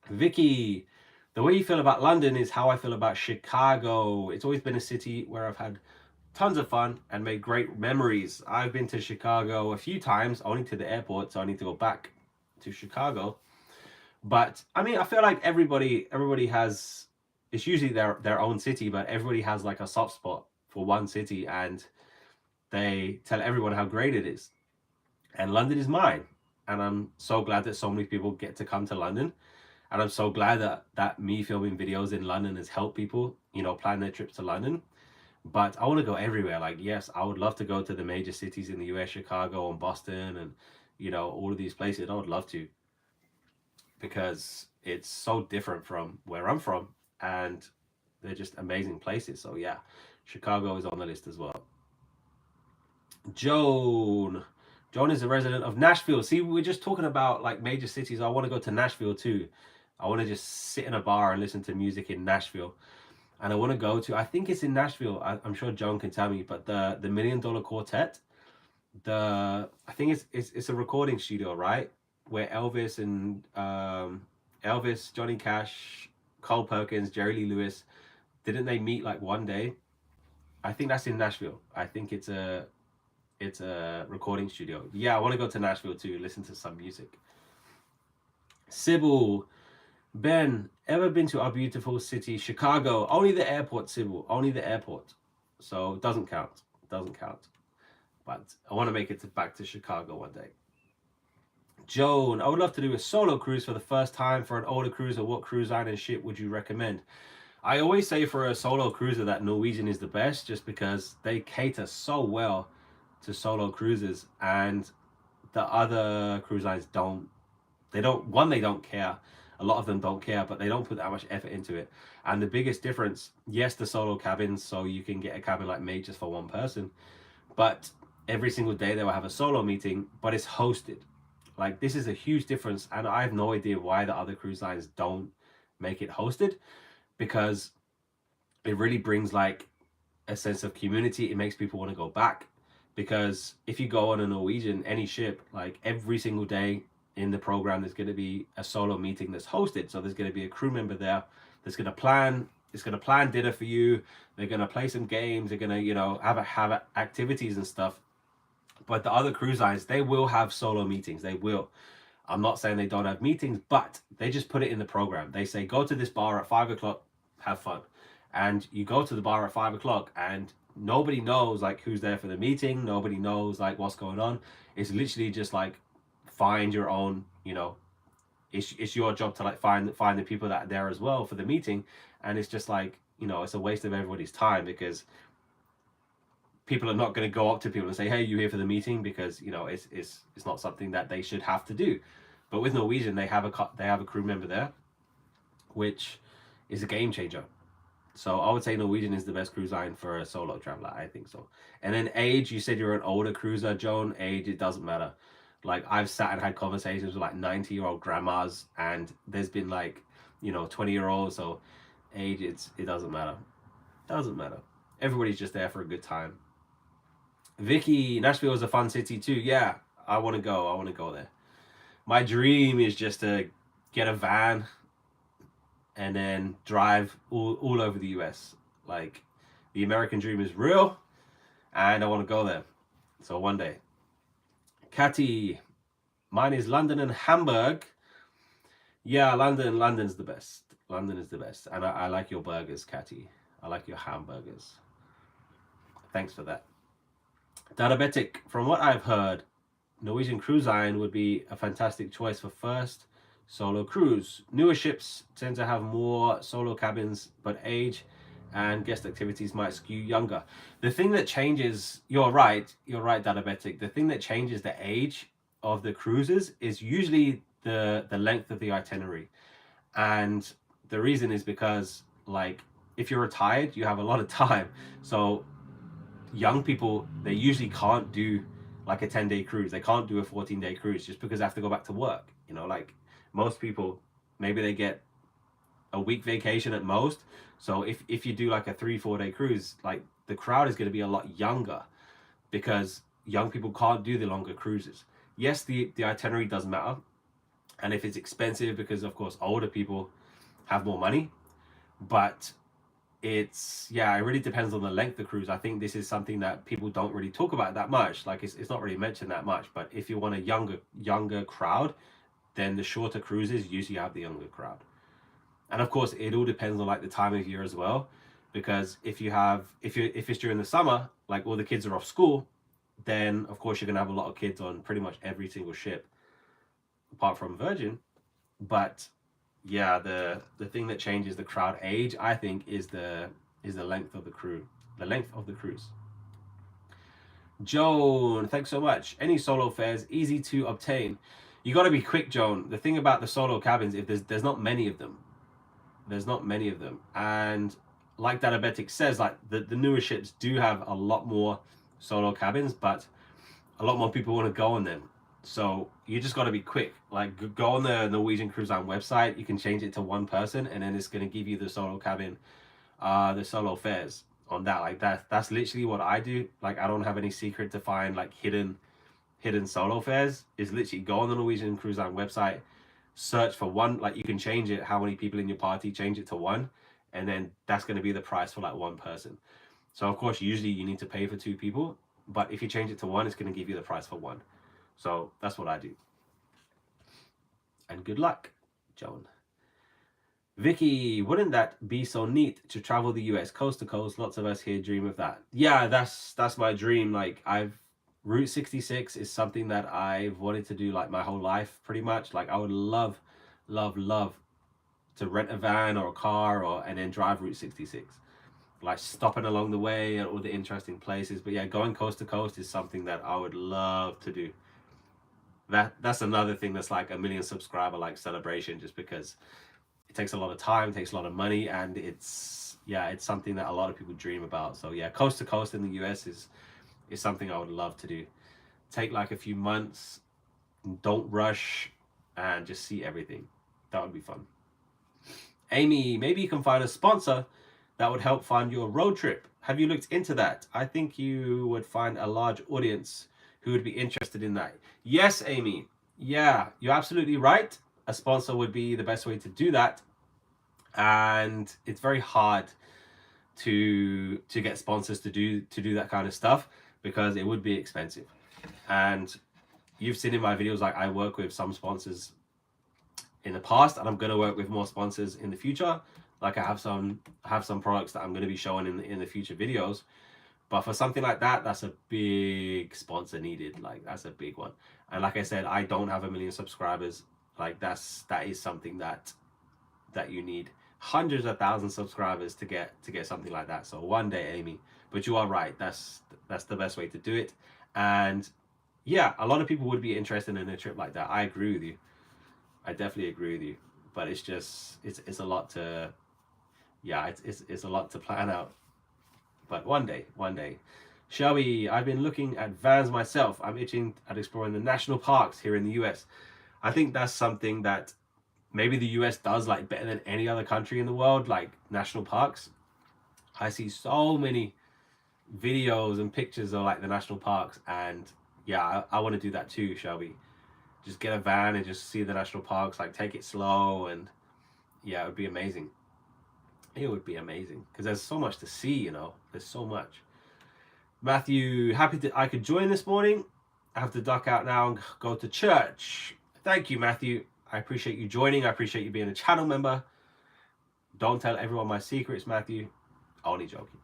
Vicky, the way you feel about London is how I feel about Chicago. It's always been a city where I've had tons of fun and made great memories. I've been to Chicago a few times, only to the airport, so I need to go back to Chicago. But I mean, I feel like everybody has, it's usually their own city, but everybody has like a soft spot for one city, and they tell everyone how great it is. And London is mine. And I'm so glad that so many people get to come to London. And I'm so glad that me filming videos in London has helped people, you know, plan their trips to London. But I want to go everywhere. Like, yes, I would love to go to the major cities in the US, Chicago and Boston, and you know, all of these places. I would love to, because it's so different from where I'm from, and they're just amazing places. So yeah, Chicago is on the list as well. Joan. Joan is a resident of Nashville. See, we're just talking about like major cities. I want to go to Nashville too. I want to just sit in a bar and listen to music in Nashville. And I want to go to, I think it's in Nashville. I'm sure Joan can tell me, but the $1 Million Quartet, I think it's a recording studio, right? Where Elvis and Elvis, Johnny Cash, Cole Perkins, Jerry Lee Lewis, didn't they meet like one day? I think that's in Nashville. I think it's a recording studio. Yeah, I want to go to Nashville too, listen to some music. Sybil, Ben, ever been to our beautiful city, Chicago? Only the airport, Sybil. Only the airport. So it doesn't count. Doesn't count. But I want to make it back to Chicago one day. Joan, I would love to do a solo cruise for the first time. For an older cruiser, what cruise line and ship would you recommend? I always say for a solo cruiser that Norwegian is the best, just because they cater so well to solo cruisers, and the other cruise lines don't. They don't care. A lot of them don't care, but they don't put that much effort into it. And the biggest difference, yes, the solo cabins, so you can get a cabin like me just for one person, but every single day they will have a solo meeting, but it's hosted. Like, this is a huge difference, and I have no idea why the other cruise lines don't make it hosted, because it really brings like a sense of community. It makes people want to go back, because if you go on a Norwegian, any ship, like every single day in the program, there's going to be a solo meeting that's hosted. So there's going to be a crew member there that's going to plan. It's going to plan dinner for you. They're going to play some games. They're going to, you know, have activities and stuff. But the other cruise lines, they will have solo meetings. They will. I'm not saying they don't have meetings, but they just put it in the program. They say, go to this bar at 5 o'clock, have fun. And you go to the bar at 5 o'clock, and nobody knows like who's there for the meeting. Nobody knows like what's going on. It's literally just like, find your own, you know, it's your job to like find the people that are there as well for the meeting. And it's just like, you know, it's a waste of everybody's time, because people are not going to go up to people and say, hey, you here for the meeting, because you know it's not something that they should have to do. But with Norwegian, they have a crew member there, which is a game changer. So I would say Norwegian is the best cruise line for a solo traveler. I think so. And then age, you said you're an older cruiser, Joan. Age, it doesn't matter. Like I've sat and had conversations with like 90-year-old grandmas, and there's been like, 20-year-olds. So age, it doesn't matter. Doesn't matter. Everybody's just there for a good time. Vicky, Nashville is a fun city too. Yeah, I want to go. I want to go there. My dream is just to get a van and then drive all over the US. Like, the American dream is real, and I want to go there. So one day. Catty, mine is London and Hamburg. Yeah, London's the best. London is the best. And I like your burgers, Catty. I like your hamburgers. Thanks for that. Diabetic, from what I've heard, Norwegian Cruise Line would be a fantastic choice for first solo cruise. Newer ships tend to have more solo cabins, but age and guest activities might skew younger. The thing that changes, you're right, Diabetic. The thing that changes the age of the cruises is usually the length of the itinerary. And the reason is because, like, if you're retired, you have a lot of time. So young people, they usually can't do like a 10-day cruise. They can't do a 14-day cruise just because they have to go back to work. Like most people, maybe they get a week vacation at most. So if you do like a 3-4 day cruise, like the crowd is going to be a lot younger because young people can't do the longer cruises. Yes, the itinerary does matter. And if it's expensive, because of course older people have more money, but it really depends on the length of the cruise. I think this is something that people don't really talk about that much. Like it's not really mentioned that much. But if you want a younger crowd, then the shorter cruises usually have the younger crowd. And of course, it all depends on like the time of year as well, because if it's during the summer, like all the kids are off school, then of course you're gonna have a lot of kids on pretty much every single ship, apart from Virgin. But yeah, the thing that changes the crowd age, I think, is the length of the cruise. Joan, thanks so much. Any solo fares easy to obtain? You got to be quick, Joan. The thing about the solo cabins, if there's not many of them, and like Diabetic says, like the newer ships do have a lot more solo cabins, but a lot more people want to go on them. So you just got to be quick. Like go on the Norwegian Cruise Line website. You can change it to one person, and then it's going to give you the solo cabin, the solo fares on that. Like that's literally what I do. Like I don't have any secret to find like hidden solo fares. Is literally go on the Norwegian Cruise Line website, search for one. Like you can change it, how many people in your party, change it to one, and then that's going to be the price for like one person. So of course usually you need to pay for 2 people, but if you change it to one, it's going to give you the price for one. So that's what I do. And good luck, Joan. Vicky, wouldn't that be so neat to travel the US coast to coast? Lots of us here dream of that. Yeah, that's my dream. Like Route 66 is something that I've wanted to do like my whole life, pretty much. Like I would love to rent a van or a car and then drive Route 66. Like stopping along the way at all the interesting places. But yeah, going coast to coast is something that I would love to do. That's another thing that's like a 1 million subscriber like celebration, just because it takes a lot of time, it takes a lot of money, and it's something that a lot of people dream about. So yeah, coast to coast in the US is something I would love to do. Take like a few months, don't rush, and just see everything. That would be fun. Amy, maybe you can find a sponsor that would help fund your road trip. Have you looked into that? I think you would find a large audience who would be interested in that. Yes, Amy. Yeah, you're absolutely right. A sponsor would be the best way to do that. And it's very hard to get sponsors to do that kind of stuff, because it would be expensive. And you've seen in my videos, like I work with some sponsors in the past, and I'm going to work with more sponsors in the future. Like I have some products that I'm going to be showing in the future videos. But for something like that, that's a big sponsor needed. Like that's a big one. And like I said, I don't have 1 million subscribers. Like that is something that you need hundreds of thousands of subscribers to get something like that. So one day, Amy. But you are right. That's That's the best way to do it. And yeah, a lot of people would be interested in a trip like that. I agree with you. I definitely agree with you. But it's just it's a lot to, yeah, it's a lot to plan out. But one day, one day. Shelby, I've been looking at vans myself. I'm itching at exploring the national parks here in the US. I think that's something that maybe the US does like better than any other country in the world, like national parks. I see so many videos and pictures of like the national parks, and yeah, I want to do that too, Shelby. Just get a van and just see the national parks, like take it slow, and yeah, it would be amazing. It would be amazing because there's so much to see, you know. There's so much. Matthew, happy that I could join this morning. I have to duck out now and go to church. Thank you, Matthew. I appreciate you joining. I appreciate you being a channel member. Don't tell everyone my secrets, Matthew. Only joking.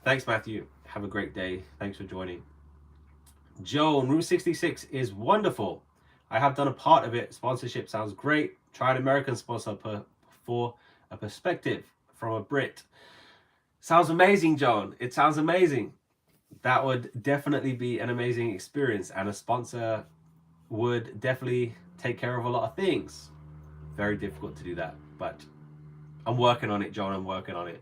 Thanks, Matthew. Have a great day. Thanks for joining. Joan, Route 66 is wonderful. I have done a part of it. Sponsorship sounds great. Try an American sponsor for a perspective from a Brit. Sounds amazing, Joan. It sounds amazing. That would definitely be an amazing experience, and a sponsor would definitely take care of a lot of things. Very difficult to do that, but I'm working on it, John. I'm working on it.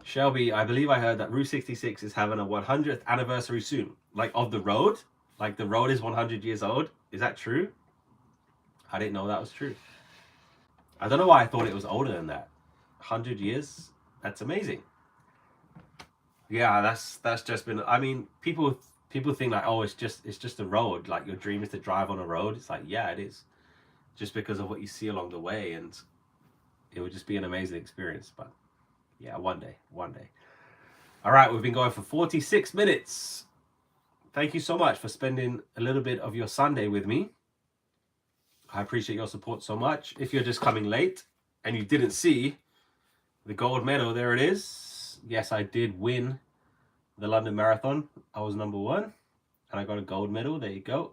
Shelby, I believe I heard that Route 66 is having a 100th anniversary soon. Like of the road? Like the road is 100 years old? Is that true? I didn't know that was true. I don't know why I thought it was older than that. 100 years? That's amazing. Yeah, that's just been, I mean, people think like, oh, it's just a road. Like your dream is to drive on a road. It's like, yeah, it is. Just because of what you see along the way, and it would just be an amazing experience. But yeah, one day. All right, we've been going for 46 minutes. Thank you so much for spending a little bit of your Sunday with me. I appreciate your support so much. If you're just coming late and you didn't see the gold medal, there it is. Yes, I did win the London Marathon. I was number 1 and I got a gold medal. There you go.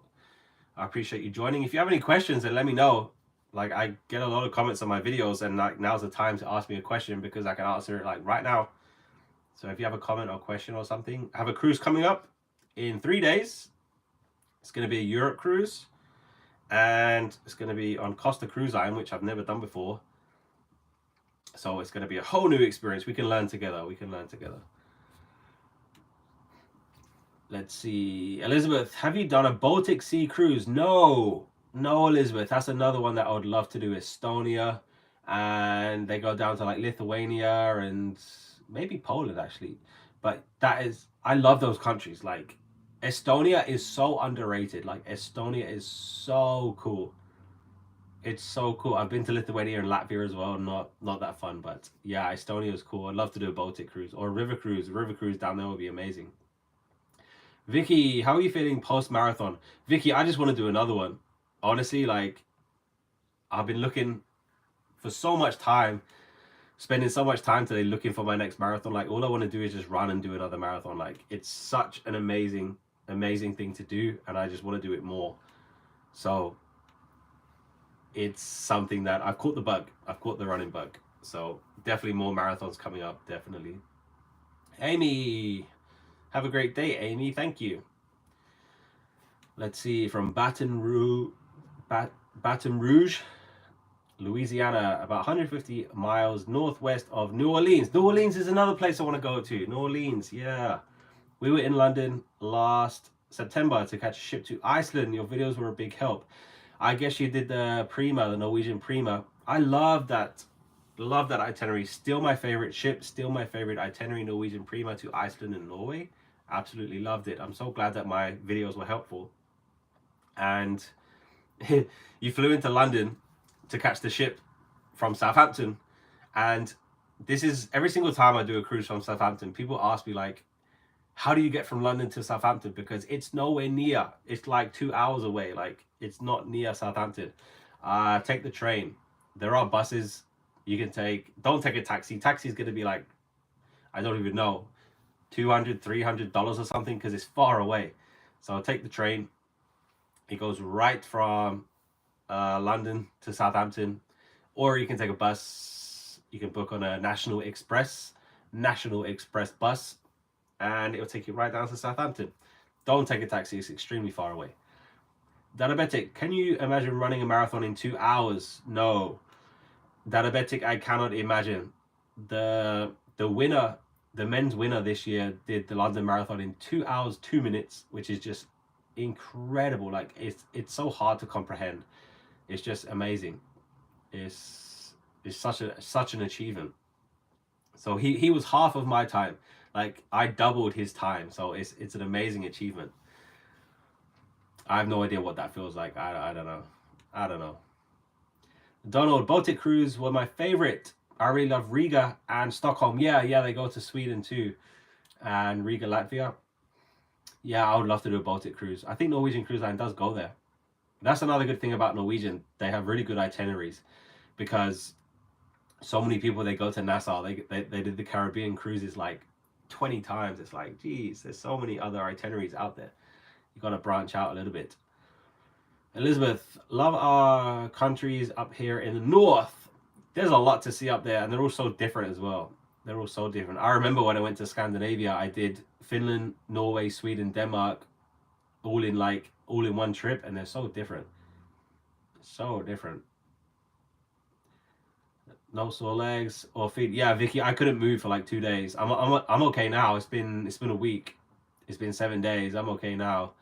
I appreciate you joining. If you have any questions, then let me know. Like, I get a lot of comments on my videos, and like now's the time to ask me a question because I can answer it like right now. So if you have a comment or question or something, I have a cruise coming up in 3 days. It's going to be a Europe cruise, and it's going to be on Costa Cruise Line, which I've never done before. So it's going to be a whole new experience. We can learn together. Let's see. Elizabeth, have you done a Baltic Sea cruise? No, Elizabeth. That's another one that I would love to do. Estonia, and they go down to like Lithuania and maybe Poland actually. But that is, I love those countries. Like Estonia is so underrated. Like Estonia is so cool. It's so cool. I've been to Lithuania and Latvia as well. Not that fun, but yeah, Estonia is cool. I'd love to do a Baltic cruise or a river cruise. A river cruise down there would be amazing. Vicky, how are you feeling post-marathon? Vicky, I just want to do another one. Honestly, like, I've been looking for so much time, spending so much time today looking for my next marathon. Like, all I want to do is just run and do another marathon. Like, it's such an amazing thing to do, and I just want to do it more. So, it's something that I've caught the bug. I've caught the running bug. So, definitely more marathons coming up, definitely. Amy, have a great day, Amy. Thank you. Let's see, from Baton Rouge, Louisiana, about 150 miles northwest of New Orleans. New Orleans is another place I want to go to. New Orleans, yeah. We were in London last September to catch a ship to Iceland. Your videos were a big help. I guess you did the Prima, the Norwegian Prima. I love that. Love that itinerary. Still my favorite ship. Still my favorite itinerary, Norwegian Prima to Iceland and Norway. Absolutely loved it. I'm so glad that my videos were helpful. And you flew into London to catch the ship from Southampton. And this is every single time I do a cruise from Southampton, people ask me like, how do you get from London to Southampton? Because it's nowhere near. It's like 2 hours away. Like, it's not near Southampton. Take the train. There are buses you can take. Don't take a taxi. Taxi is going to be like, I don't even know, $200, $300 or something, because it's far away. So I'll take the train. It goes right from London to Southampton, or you can take a bus. You can book on a National Express National Express bus, and it will take you right down to Southampton. Don't take a taxi, it's extremely far away. Diabetic, can you imagine running a marathon in 2 hours? No. Diabetic, I cannot imagine. The winner, the men's winner this year, did the London Marathon in 2 hours 2 minutes, which is just incredible. Like it's so hard to comprehend. It's just amazing. It's such an achievement. So he was half of my time. Like I doubled his time. So it's an amazing achievement. I have no idea what that feels like. I don't know. I don't know. Donald, Baltic cruise were my favorite. I really love Riga and Stockholm. Yeah, they go to Sweden too. And Riga, Latvia. Yeah, I would love to do a Baltic cruise. I think Norwegian Cruise Line does go there. That's another good thing about Norwegian. They have really good itineraries because so many people, they go to Nassau. They did the Caribbean cruises like 20 times. It's like, geez, there's so many other itineraries out there. You got to branch out a little bit. Elizabeth, love our countries up here in the north. There's a lot to see up there, and they're all so different as well. They're all so different. I remember when I went to Scandinavia, I did Finland, Norway, Sweden, Denmark, all in one trip, and they're so different. So different. No sore legs or feet. Yeah, Vicky, I couldn't move for like 2 days. I'm okay now. It's been a week. It's been 7 days. I'm okay now.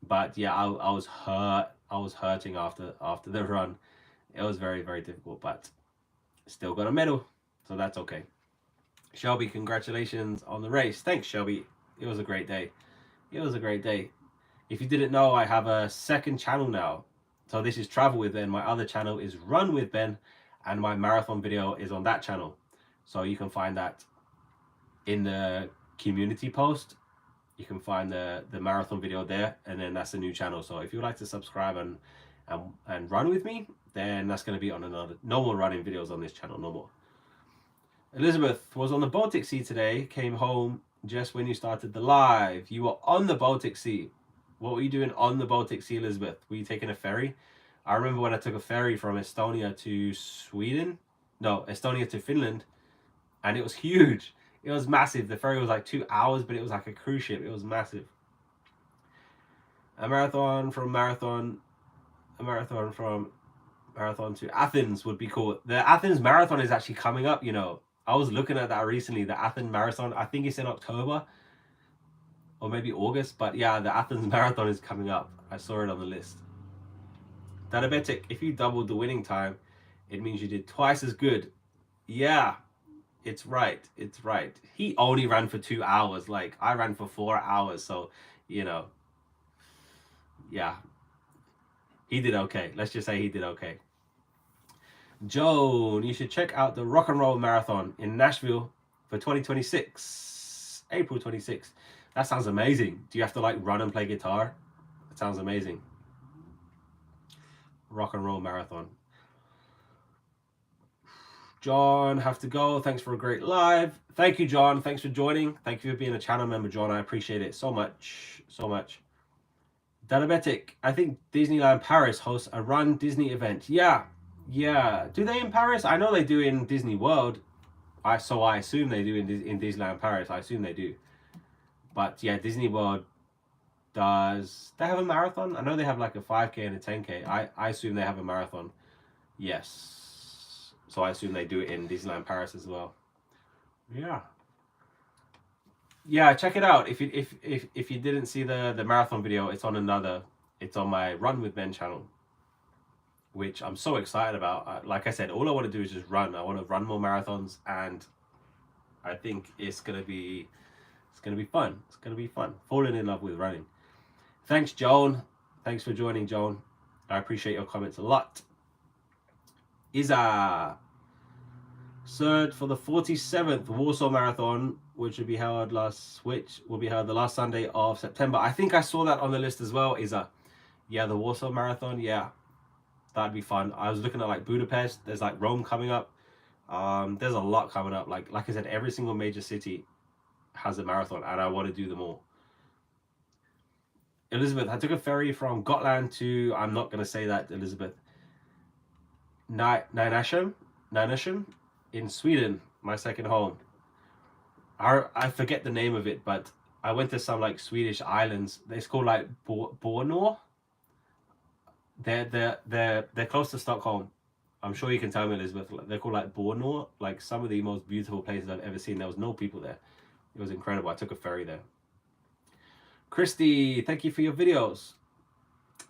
But yeah, I was hurt. I was hurting after the run. It was very, very difficult, but still got a medal, so that's okay. Shelby, congratulations on the race. Thanks, Shelby. It was a great day. It was a great day. If you didn't know, I have a second channel now. So this is Travel with Ben. My other channel is Run with Ben, and my marathon video is on that channel. So you can find that in the community post. You can find the marathon video there, and then that's a new channel. So if you'd like to subscribe and run with me, then that's going to be on another. No more running videos on this channel, no more. Elizabeth was on the Baltic Sea today, came home just when you started the live. You were on the Baltic Sea. What were you doing on the Baltic Sea, Elizabeth? Were you taking a ferry? I remember when I took a ferry from Estonia to Sweden. No, Estonia to Finland, and it was huge. It was massive. The ferry was like 2 hours, but it was like a cruise ship. It was massive. A marathon from Marathon to Athens would be cool. The Athens Marathon is actually coming up, you know. I was looking at that recently, the Athens Marathon. I think it's in October or maybe August, but yeah, the Athens Marathon is coming up. I saw it on the list. Diabetic, if you doubled the winning time, it means you did twice as good. Yeah, it's right. It's right. He only ran for 2 hours. Like, I ran for 4 hours. So, you know, yeah, he did okay. Let's just say he did okay. Joan, you should check out the Rock and Roll Marathon in Nashville for 2026, April 26th. That sounds amazing. Do you have to like run and play guitar? That sounds amazing. Rock and Roll Marathon. John, have to go. Thanks for a great live. Thank you, John. Thanks for joining. Thank you for being a channel member, John. I appreciate it so much. So much. Diabetic, I think Disneyland Paris hosts a Run Disney event. Yeah. Do they in Paris? I know they do in Disney World. So I assume they do in Disneyland Paris. I assume they do. But yeah, Disney World does. They have a marathon? I know they have like a 5K and a 10K. I assume they have a marathon. Yes. So I assume they do it in Disneyland Paris as well. Yeah, check it out. If you didn't see the marathon video, it's on my Run with Ben channel, which I'm so excited about. Like I said, all I want to do is just run. I want to run more marathons, and I think it's gonna be fun. It's gonna be fun. Falling in love with running. Thanks, Joan. Thanks for joining, Joan. I appreciate your comments a lot. Isa, third for the 47th Warsaw Marathon, which will be held the last Sunday of September. I think I saw that on the list as well, Isa. Yeah, the Warsaw Marathon. Yeah, that'd be fun. I was looking at like Budapest. There's like Rome coming up. There's a lot coming up. Like I said, every single major city has a marathon, and I want to do them all. Elizabeth, I took a ferry from Gotland to, I'm not going to say that, Elizabeth, Nynäshamn in Sweden, my second home. I forget the name of it, but I went to some like Swedish islands. It's called like Borneo. They're close to Stockholm. I'm sure you can tell me, Elizabeth. They're called like Borneo, like some of the most beautiful places I've ever seen. There was no people there. It was incredible. I took a ferry there. Christy, thank you for your videos.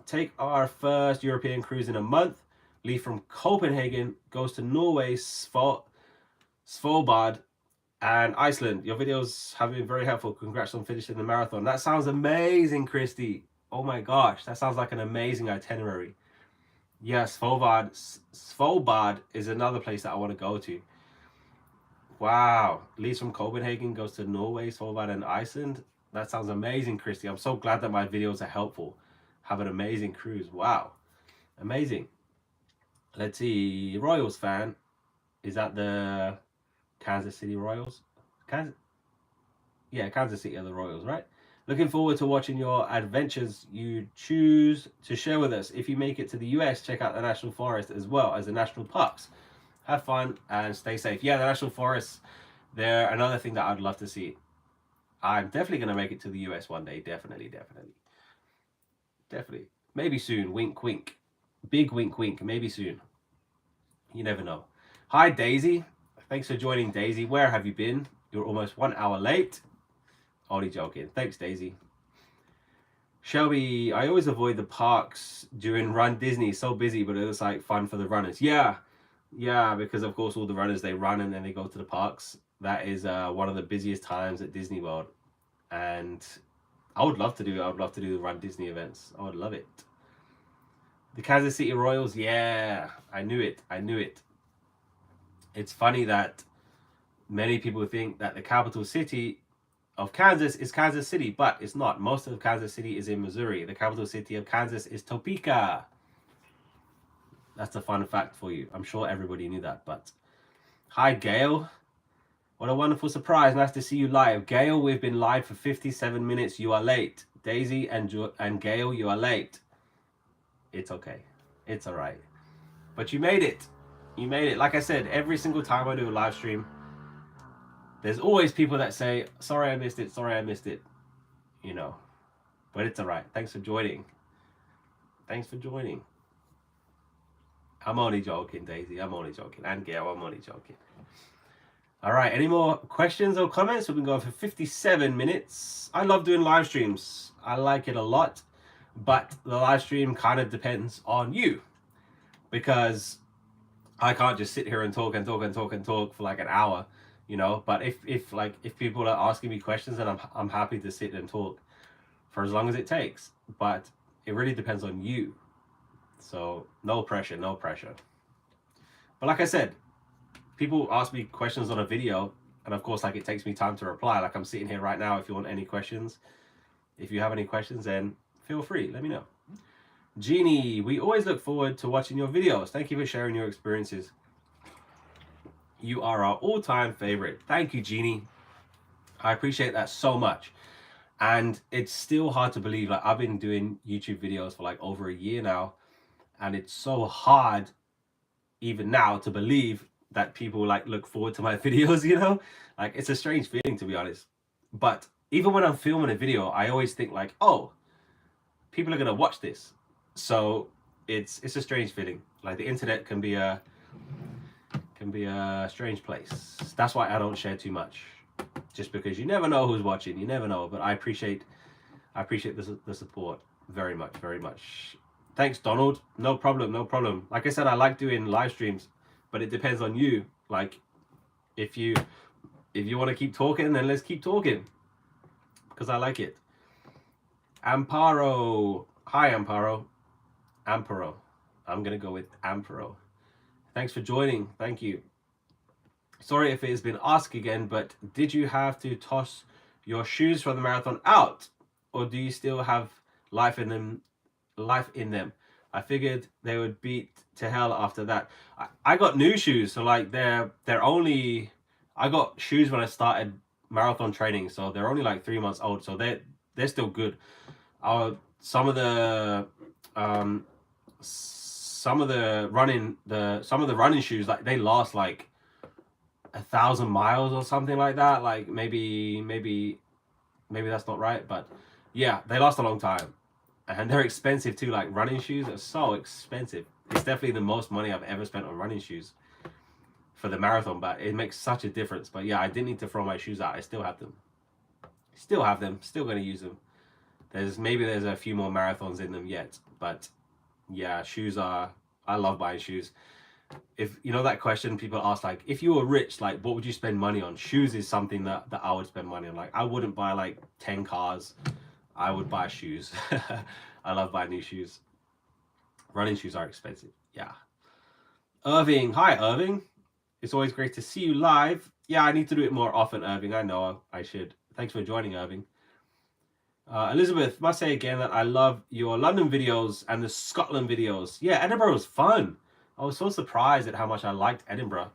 Take our first European cruise in a month. Leave from Copenhagen, goes to Norway, Svalbard, and Iceland. Your videos have been very helpful. Congrats on finishing the marathon. That sounds amazing, Christy. Oh my gosh, that sounds like an amazing itinerary. Yes, Svalbard is another place that I want to go to. Wow. Leaves from Copenhagen, goes to Norway, Svalbard, and Iceland. That sounds amazing, Christy. I'm so glad that my videos are helpful. Have an amazing cruise. Wow. Amazing. Let's see. Royals fan. Is that the Kansas City Royals? Kansas City are the Royals, right? Looking forward to watching your adventures you choose to share with us. If you make it to the US, check out the National Forest as well as the National Parks. Have fun and stay safe. Yeah, the National Forests, they're another thing that I'd love to see. I'm definitely going to make it to the US one day. Definitely. Maybe soon. Wink, wink. Big wink, wink. Maybe soon. You never know. Hi, Daisy. Thanks for joining, Daisy. Where have you been? You're almost 1 hour late. Only joking. Thanks, Daisy. Shelby, I always avoid the parks during Run Disney. So busy, but it was like fun for the runners. Yeah, because of course all the runners, they run and then they go to the parks. That is one of the busiest times at Disney World, and I would love to do it. I would love to do the Run Disney events. I would love it. The Kansas City Royals, yeah, I knew it. It's funny that many people think that the capital city of Kansas is Kansas City, but it's not. Most of Kansas City is in Missouri. The capital city of Kansas is Topeka. That's a fun fact for you. I'm sure everybody knew that, but hi, Gail. What a wonderful surprise. Nice to see you live. Gail, we've been live for 57 minutes. You are late. Daisy and Gail, you are late. It's okay. It's all right. But you made it. You made it. Like I said, every single time I do a live stream, there's always people that say, sorry I missed it. You know, but it's all right. Thanks for joining. I'm only joking, Daisy. I'm only joking. And Gail, I'm only joking. All right, any more questions or comments? We've been going for 57 minutes. I love doing live streams. I like it a lot, but the live stream kind of depends on you, because I can't just sit here and talk for like an hour, you know. But if people are asking me questions, then I'm happy to sit and talk for as long as it takes. But it really depends on you. So no pressure. But like I said, people ask me questions on a video, and of course, like, it takes me time to reply. Like, I'm sitting here right now. If you want any questions, if you have any questions, then feel free, let me know. Jeannie, we always look forward to watching your videos. Thank you for sharing your experiences. You are our all-time favorite. Thank you, Jeannie. I appreciate that so much. And it's still hard to believe, like, I've been doing YouTube videos for like over a year now, and it's so hard even now to believe that people like look forward to my videos, you know. Like, it's a strange feeling, to be honest. But even when I'm filming a video, I always think like, oh, people are gonna watch this. So it's a strange feeling. Like, the internet can be a strange place. That's why I don't share too much, just because you never know who's watching. You never know. But I appreciate the support very much. Thanks, Donald. No problem. Like I said, I like doing live streams, but it depends on you. Like, if you want to keep talking, then let's keep talking, because I like it. Amparo. Hi, Amparo. I'm going to go with Amparo. Thanks for joining. Thank you. Sorry if it has been asked again, but did you have to toss your shoes for the marathon out, or do you still have life in them? I figured they would beat to hell after that. I got new shoes, so like they're only, I got shoes when I started marathon training, so they're only like 3 months old, so they're still good. Some of the running shoes, like, they last like 1,000 miles or something like that. Like maybe that's not right, but yeah, they last a long time, and they're expensive too. Like running shoes are so expensive. It's definitely the most money I've ever spent on running shoes for the marathon, but it makes such a difference. But yeah, I didn't need to throw my shoes out. I still have them. Still going to use them. There's a few more marathons in them yet, but yeah, shoes are. I love buying shoes. If you know that question people ask, like, if you were rich, like, what would you spend money on? Shoes is something that I would spend money on. Like, I wouldn't buy like 10 cars. I would buy shoes. I love buying new shoes. Running shoes are expensive. Yeah. Irving, hi Irving. It's always great to see you live. Yeah, I need to do it more often, Irving. I know I should. Thanks for joining, Irving. Elizabeth, must say again that I love your London videos and the Scotland videos. Yeah, Edinburgh was fun. I was so surprised at how much I liked Edinburgh.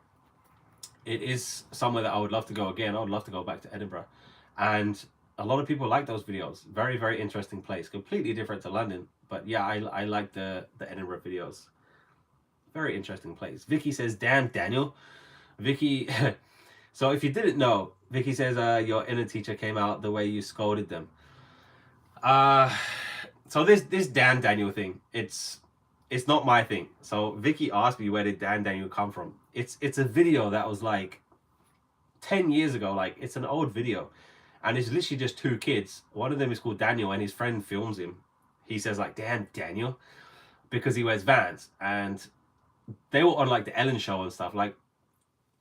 It is somewhere that I would love to go again. I would love to go back to Edinburgh. And a lot of people like those videos. Very, very interesting place. Completely different to London. But yeah, I like the Edinburgh videos. Very interesting place. Vicky says, damn, Daniel. Vicky, so if you didn't know, Vicky says your inner teacher came out the way you scolded them. So this Dan Daniel thing, it's not my thing. So Vicky asked me, where did Dan Daniel come from? It's a video that was like 10 years ago. Like, it's an old video, and it's literally just two kids. One of them is called Daniel, and his friend films him. He says like, Dan Daniel, because he wears Vans, and they were on like the Ellen show and stuff. Like,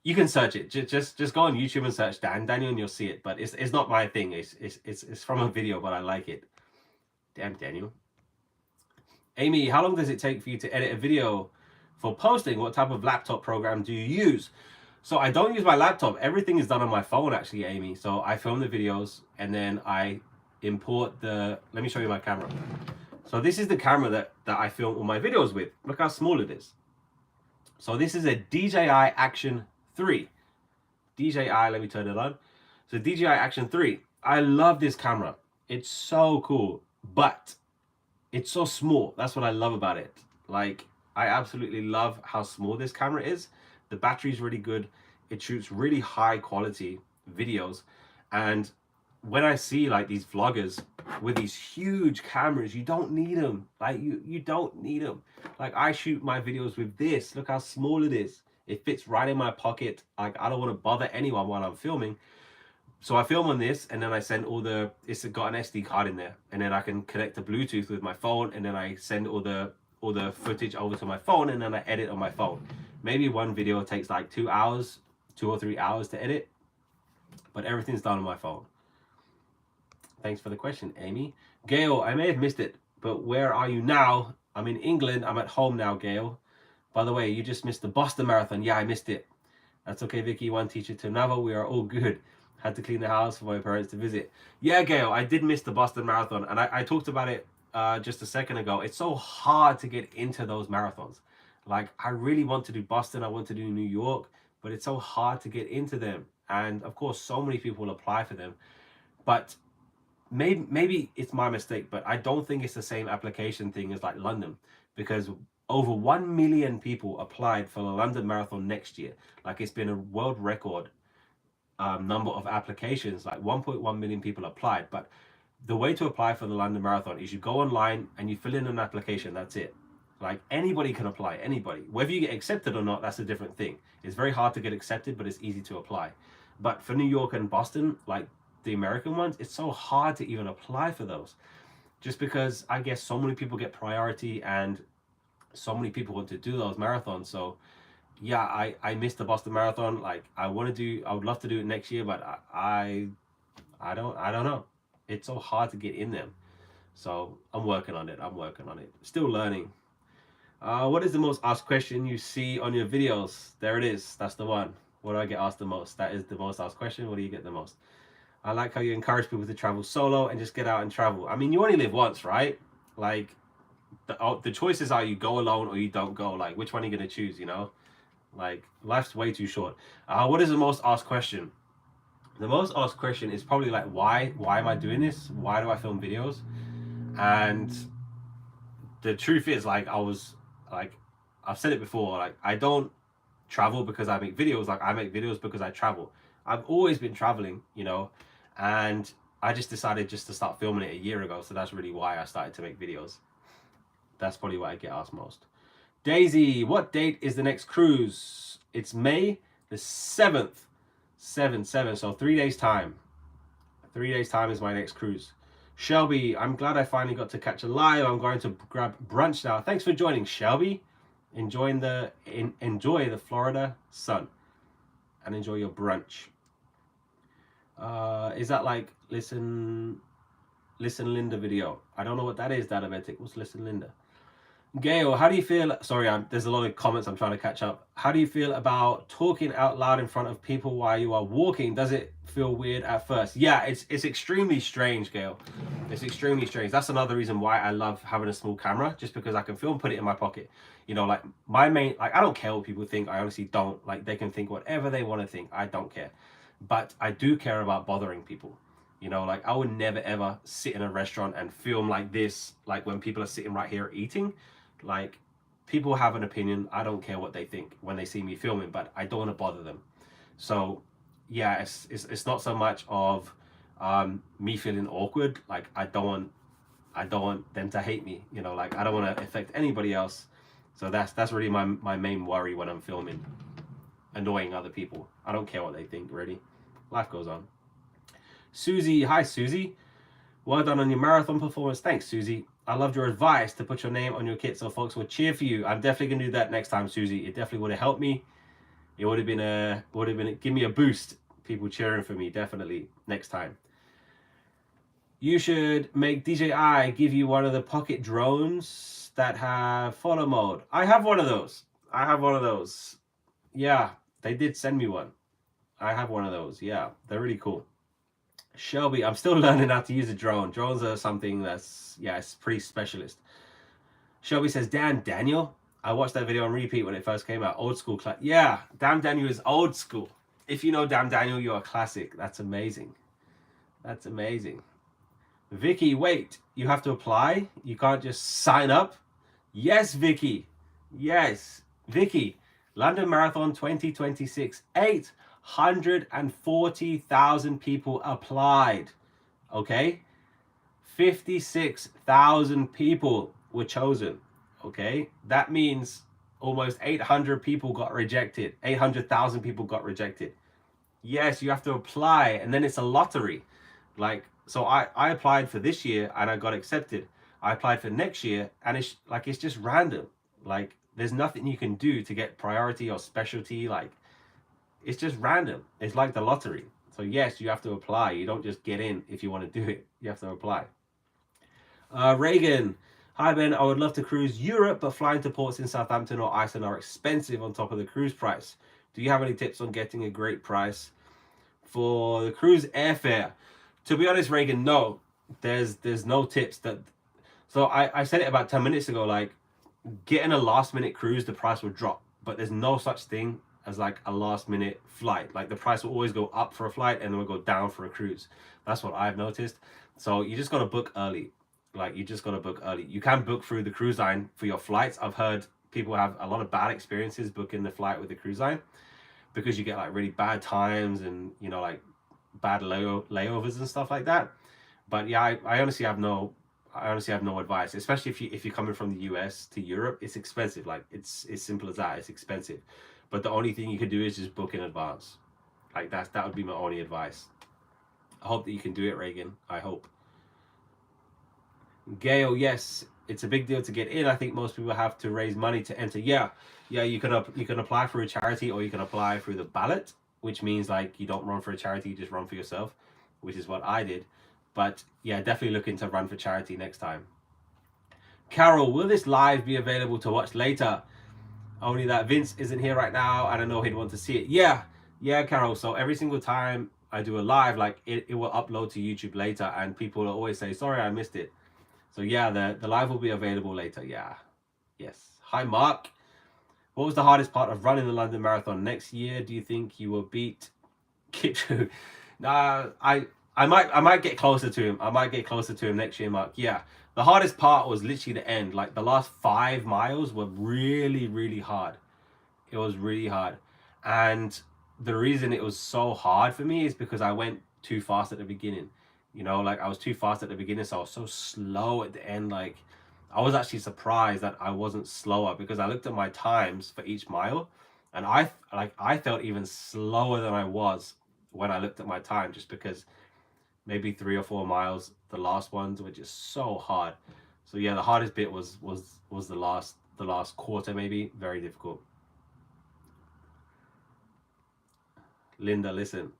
you can search it. Just go on YouTube and search Dan Daniel and you'll see it. But it's not my thing. It's from a video, but I like it. Damn, Daniel. Amy, how long does it take for you to edit a video for posting? What type of laptop program do you use? So I don't use my laptop. Everything is done on my phone, actually, Amy. So I film the videos and then I import the... Let me show you my camera. So this is the camera that I film all my videos with. Look how small it is. So this is a DJI Action 3. DJI, let me turn it on. So DJI Action 3. I love this camera. It's so cool, but it's so small. That's what I love about it. Like, I absolutely love how small this camera is. The battery's really good. It shoots really high quality videos. And when I see like these vloggers with these huge cameras, you don't need them. Like, you don't need them. Like, I shoot my videos with this. Look how small it is. It fits right in my pocket. Like, I don't want to bother anyone while I'm filming. So I film on this, and then I send all the... It's got an SD card in there, and then I can connect to Bluetooth with my phone, and then I send all the footage over to my phone, and then I edit on my phone. Maybe one video takes like 2 hours, 2 or 3 hours to edit, but everything's done on my phone. Thanks for the question, Amy. Gail, I may have missed it, but where are you now? I'm in England. I'm at home now, Gail. By the way, you just missed the Boston Marathon. Yeah, I missed it. That's okay, Vicky. One teacher to another. We are all good. Had to clean the house for my parents to visit. Yeah, Gail, I did miss the Boston Marathon, and I talked about it just a second ago. It's so hard to get into those marathons. Like, I really want to do Boston. I want to do New York, but it's so hard to get into them. And of course, so many people will apply for them. But maybe it's my mistake, but I don't think it's the same application thing as like London, because over 1 million people applied for the London Marathon next year. Like, it's been a world record number of applications. Like 1.1 million people applied. But the way to apply for the London Marathon is you go online and you fill in an application. That's it. Like, anybody can apply, anybody. Whether you get accepted or not, that's a different thing. It's very hard to get accepted, but it's easy to apply. But for New York and Boston, like the American ones, it's so hard to even apply for those, just because I guess so many people get priority and so many people want to do those marathons. So yeah, I missed the Boston Marathon. Like, I would love to do it next year, but I don't know. It's so hard to get in them. So I'm working on it. Still learning. What is the most asked question you see on your videos? There it is. That's the one. What do I get asked the most? That is the most asked question. What do you get the most? I like how you encourage people to travel solo and just get out and travel. I mean, you only live once, right? Like, the choices are you go alone or you don't go. Like, which one are you going to choose, you know? Like, life's way too short. What is the most asked question? The most asked question is probably like, why am I doing this? Why do I film videos? And the truth is, like, I've said it before, like, I don't travel because I make videos. Like, I make videos because I travel. I've always been traveling, you know, and I just decided just to start filming it a year ago. So that's really why I started to make videos. That's probably what I get asked most. Daisy, what date is the next cruise? It's May the 7th. 7. So 3 days time. 3 days time is my next cruise. Shelby, I'm glad I finally got to catch a live. I'm going to grab brunch now. Thanks for joining, Shelby. Enjoy the Florida sun and enjoy your brunch. Is that like listen Linda video? I don't know what that is, Dadabetic. What's listen Linda? Gail, how do you feel? Sorry, there's a lot of comments I'm trying to catch up. How do you feel about talking out loud in front of people while you are walking? Does it feel weird at first? Yeah, it's extremely strange, Gail. It's extremely strange. That's another reason why I love having a small camera, just because I can film, put it in my pocket. You know, like my main, like I don't care what people think. I honestly don't. Like, they can think whatever they want to think. I don't care. But I do care about bothering people. You know, like I would never ever sit in a restaurant and film like this, like when people are sitting right here eating. Like, people have an opinion. I don't care what they think when they see me filming, but I don't want to bother them. So yeah, it's not so much of me feeling awkward. Like, I don't want them to hate me, you know, like I don't want to affect anybody else. So that's really my main worry when I'm filming, annoying other people. I don't care what they think, really. Life goes on. Susie, hi Susie. Well done on your marathon performance. Thanks, Susie. I loved your advice to put your name on your kit so folks will cheer for you. I'm definitely gonna do that next time, Susie. It definitely would have helped me. It would have been give me a boost. People cheering for me, definitely next time. You should make DJI give you one of the pocket drones that have follow mode. I have one of those. Yeah, they did send me one. I have one of those. Yeah, they're really cool. Shelby, I'm still learning how to use a drone. Drones are something that's, yeah, it's pretty specialist. Shelby says, Damn Daniel. I watched that video on repeat when it first came out. Old school class. Yeah, Damn Daniel is old school. If you know Damn Daniel, you're a classic. That's amazing. That's amazing. Vicky, wait, you have to apply? You can't just sign up? Yes, Vicky. Yes, Vicky. London Marathon 2026. 840,000 people applied. Okay? 56,000 people were chosen. Okay? That means almost 800 people got rejected. 800,000 people got rejected. Yes, you have to apply, and then it's a lottery. Like, so I applied for this year and I got accepted. I applied for next year and it's just random. Like, there's nothing you can do to get priority or specialty. Like, it's just random. It's like the lottery. So yes, you have to apply. You don't just get in if you want to do it. You have to apply. Reagan, hi Ben, I would love to cruise Europe, but flying to ports in Southampton or Iceland are expensive on top of the cruise price. Do you have any tips on getting a great price for the cruise airfare? To be honest, Reagan, no. There's no tips. So I said it about 10 minutes ago, like, getting a last minute cruise, the price will drop. But there's no such thing as like a last minute flight. Like, the price will always go up for a flight and then will go down for a cruise. That's what I've noticed. So you just got to book early. Like, you just got to book early. You can book through the cruise line for your flights. I've heard people have a lot of bad experiences booking the flight with the cruise line because you get like really bad times and, you know, like bad layovers and stuff like that. But yeah, I honestly have no advice, especially if you're coming from the US to Europe. It's expensive. Like, it's as simple as that. It's expensive. But the only thing you can do is just book in advance. Like, that would be my only advice. I hope that you can do it, Reagan. I hope. Gail, yes, it's a big deal to get in. I think most people have to raise money to enter. Yeah, you can apply for a charity, or you can apply through the ballot, which means like you don't run for a charity, you just run for yourself, which is what I did. But yeah, definitely looking to run for charity next time. Carol, will this live be available to watch later? Only that Vince isn't here right now, and I know he'd want to see it. Yeah, Carol. So every single time I do a live, like, it will upload to YouTube later, and people will always say, sorry, I missed it. So yeah, the live will be available later. Yeah. Yes. Hi, Mark. What was the hardest part of running the London Marathon next year? Do you think you will beat Kipchoge? I might get closer to him. I might get closer to him next year, Mark. Yeah. The hardest part was literally the end. Like, the last 5 miles were really, really hard. It was really hard. And the reason it was so hard for me is because I went too fast at the beginning. You know, like I was too fast at the beginning, so I was so slow at the end. Like I was actually surprised that I wasn't slower, because I looked at my times for each mile, and I felt even slower than I was when I looked at my time, just because maybe 3 or 4 miles, the last ones were just so hard. So yeah, the hardest bit was the last quarter, maybe. Very difficult. Linda, listen.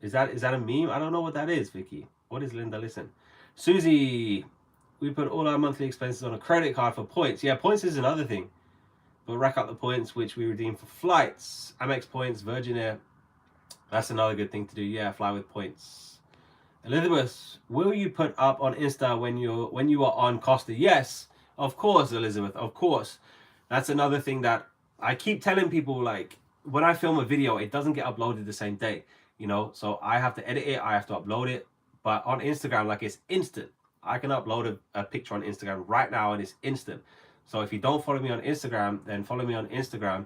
Is that a meme? I don't know what that is, Vicky. What is Linda, listen? Susie, we put all our monthly expenses on a credit card for points. Yeah, points is another thing. But rack up the points which we redeem for flights. Amex points, Virgin Air. That's another good thing to do. Yeah, fly with points. Elizabeth, will you put up on Insta when you are on Costa? Yes, of course, Elizabeth, of course. That's another thing that I keep telling people, like, when I film a video, it doesn't get uploaded the same day, so I have to edit it, I have to upload it. But on Instagram, like, it's instant. I can upload a picture on Instagram right now and it's instant. So if you don't follow me on Instagram, then follow me on Instagram,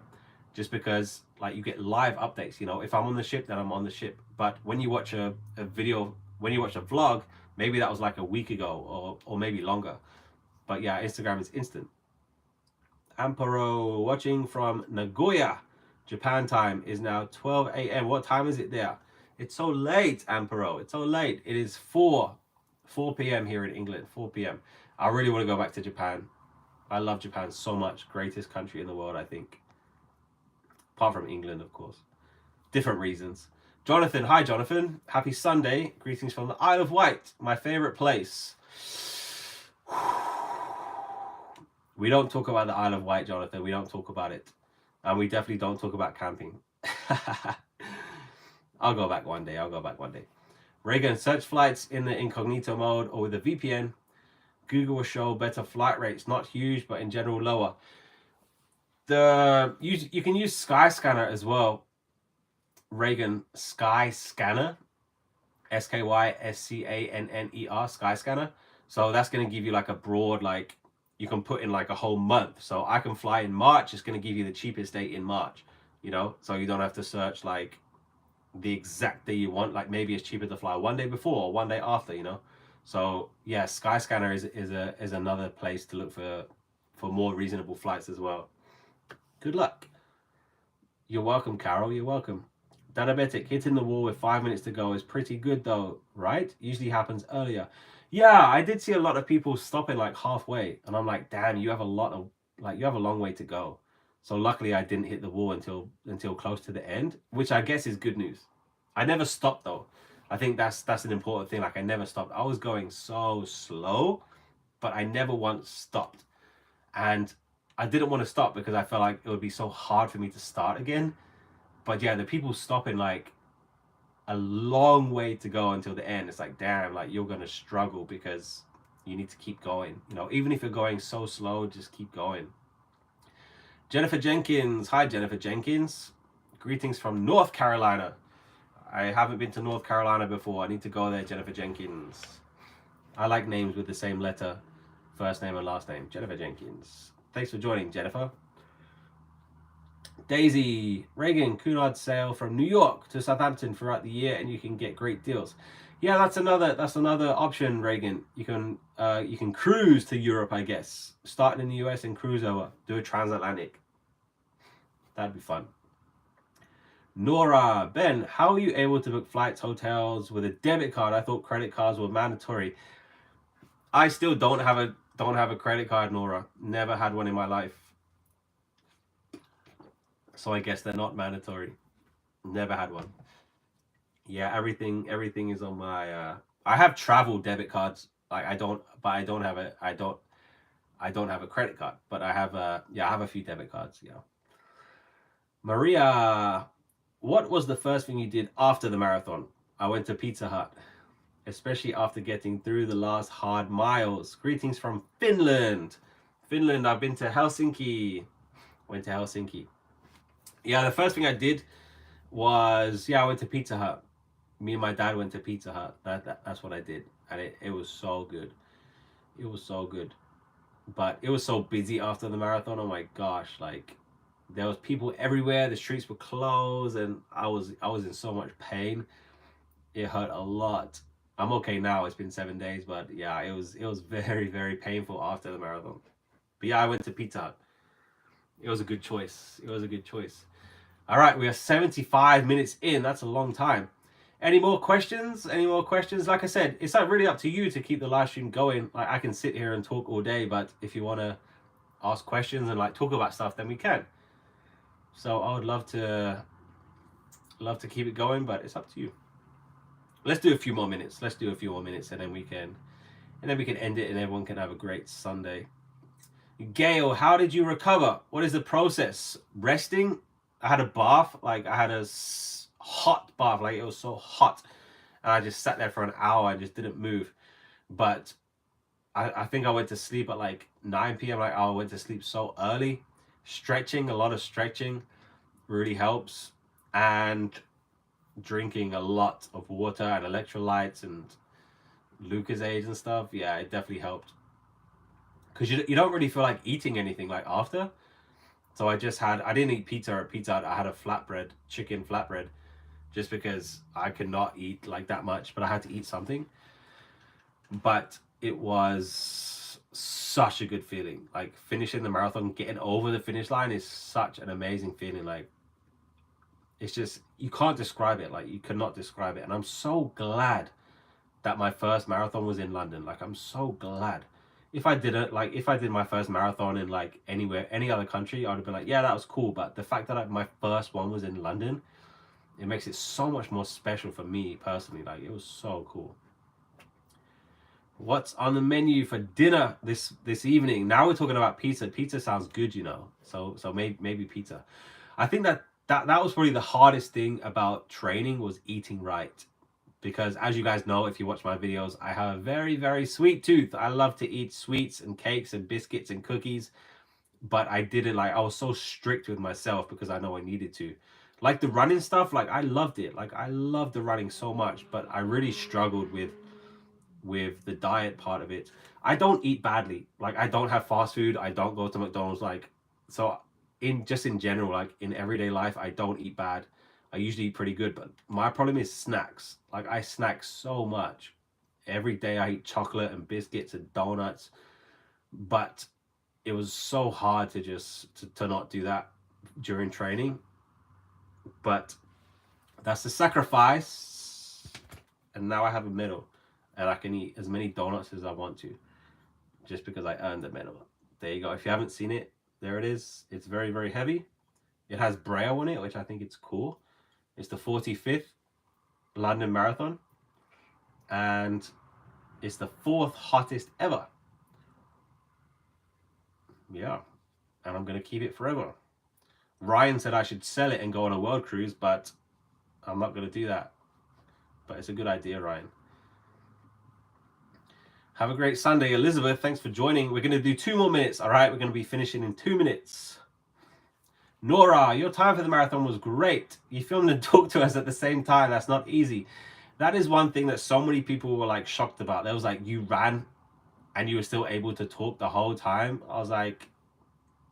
just because, like, you get live updates. If I'm on the ship, then I'm on the ship. But when you watch a video, when you watch a vlog, maybe that was like a week ago, or maybe longer. But yeah, Instagram is instant. Amparo, watching from Nagoya, Japan time, is now 12 a.m. What time is it there? It's so late, Amparo. It's so late. It is 4 p.m. here in England. 4 p.m. I really want to go back to Japan. I love Japan so much. Greatest country in the world, I think. Apart from England, of course. Different reasons. Jonathan, hi Jonathan. Happy Sunday. Greetings from the Isle of Wight, my favorite place. We don't talk about the Isle of Wight, Jonathan. We don't talk about it. And we definitely don't talk about camping. I'll go back one day. Reagan, search flights in the incognito mode or with a VPN. Google will show better flight rates. Not huge, but in general lower. You can use Skyscanner as well. Reagan, Skyscanner. SKYSCANNER, Skyscanner. So that's going to give you like a broad, like, you can put in like a whole month. So I can fly in March. It's going to give you the cheapest date in March, so you don't have to search like the exact day you want. Like, maybe it's cheaper to fly one day before or one day after, So yeah, Skyscanner is another place to look for more reasonable flights as well. Good luck. You're welcome, Carol. You're welcome. Diabetic, hitting the wall with 5 minutes to go is pretty good though, right? Usually happens earlier. Yeah, I did see a lot of people stopping like halfway, and I'm like, damn, you have a long way to go. So luckily I didn't hit the wall until close to the end, which I guess is good news. I never stopped though. I think that's an important thing. Like, I never stopped. I was going so slow, but I never once stopped. And I didn't want to stop because I felt like it would be so hard for me to start again. But yeah, the people stopping like a long way to go until the end. It's like, damn, like, you're gonna struggle because you need to keep going. Even if you're going so slow, just keep going. Jennifer Jenkins, hi Jennifer Jenkins. Greetings from North Carolina. I haven't been to North Carolina before. I need to go there, Jennifer Jenkins. I like names with the same letter, first name and last name. Jennifer Jenkins. Thanks for joining, Jennifer. Daisy, Reagan, Cunard sail from New York to Southampton throughout the year, and you can get great deals. Yeah, that's another option, Reagan. You can cruise to Europe, I guess. Start in the US and cruise over. Do a transatlantic. That'd be fun. Nora, Ben, how are you able to book flights, hotels with a debit card? I thought credit cards were mandatory. I still don't have a credit card, Nora. Never had one in my life. So I guess they're not mandatory. Never had one. Yeah, everything is on my I have travel debit cards. Like, I don't have a credit card, but I have I have a few debit cards, yeah. Maria, what was the first thing you did after the marathon? I went to Pizza Hut, especially after getting through the last hard miles. Greetings from Finland. Finland, I've been to Helsinki. Went to Helsinki. Yeah, the first thing I did was, I went to Pizza Hut. Me and my dad went to Pizza Hut. That's what I did. And it was so good. It was so good. But it was so busy after the marathon. Oh my gosh. Like, There was people everywhere. The streets were closed, and I was in so much pain. It hurt a lot. I'm okay now. It's been 7 days, but yeah, it was very, very painful after the marathon. But yeah, I went to Pizza Hut. It was a good choice. It was a good choice. All right, we are 75 minutes in. That's a long time. Any more questions? Any more questions? Like I said, it's like really up to you to keep the live stream going. Like I can sit here and talk all day, but if you want to ask questions and like talk about stuff, then we can. So I would love to keep it going, but it's up to you. Let's do a few more minutes. Let's do a few more minutes, and then we can end it, and everyone can have a great Sunday. Gail, how did you recover? What is the process? Resting. I had a bath. Like I had a hot bath. Like it was so hot, and I just sat there for an hour and just didn't move. But I think I went to sleep at like 9 p.m. Like I went to sleep so early. Stretching, a lot of stretching really helps, and drinking a lot of water and electrolytes and Lucozade and stuff. Yeah, it definitely helped, because you don't really feel like eating anything like after. So I didn't eat pizza at Pizza Hut. I had a chicken flatbread, just because I could not eat like that much, but I had to eat something. But it was such a good feeling. Like finishing the marathon, getting over the finish line is such an amazing feeling. Like it's just, you can't describe it. Like you cannot describe it. And I'm so glad that my first marathon was in London. Like I'm so glad. If I did my first marathon in like any other country, I would have been like, yeah, that was cool. But the fact that my first one was in London, it makes it so much more special for me personally. Like it was so cool. What's on the menu for dinner this evening? Now we're talking about pizza. Pizza sounds good, you know. So maybe pizza. I think that was probably the hardest thing about training, was eating right. Because as you guys know, if you watch my videos, I have a very, very sweet tooth. I love to eat sweets and cakes and biscuits and cookies. But I didn't, like, I was so strict with myself because I know I needed to. Like the running stuff, like I loved it. Like I loved the running so much, but I really struggled with the diet part of it. I don't eat badly. Like I don't have fast food. I don't go to McDonald's. Like, so in general, like in everyday life, I don't eat bad. I usually eat pretty good, but my problem is snacks. Like I snack so much. Every day I eat chocolate and biscuits and donuts, but it was so hard to not do that during training. But that's the sacrifice. And now I have a medal, and I can eat as many donuts as I want to, just because I earned the medal. There you go. If you haven't seen it, there it is. It's very, very heavy. It has Braille on it, which I think it's cool. It's the 45th London Marathon, and it's the 4th hottest ever. Yeah, and I'm going to keep it forever. Ryan said I should sell it and go on a world cruise, but I'm not going to do that. But it's a good idea, Ryan. Have a great Sunday, Elizabeth. Thanks for joining. We're going to do 2 more minutes, all right? We're going to be finishing in 2 minutes. Nora, your time for the marathon was great. You filmed and talked to us at the same time. That's not easy. That is one thing that so many people were like shocked about. There was like, you ran and you were still able to talk the whole time. I was like,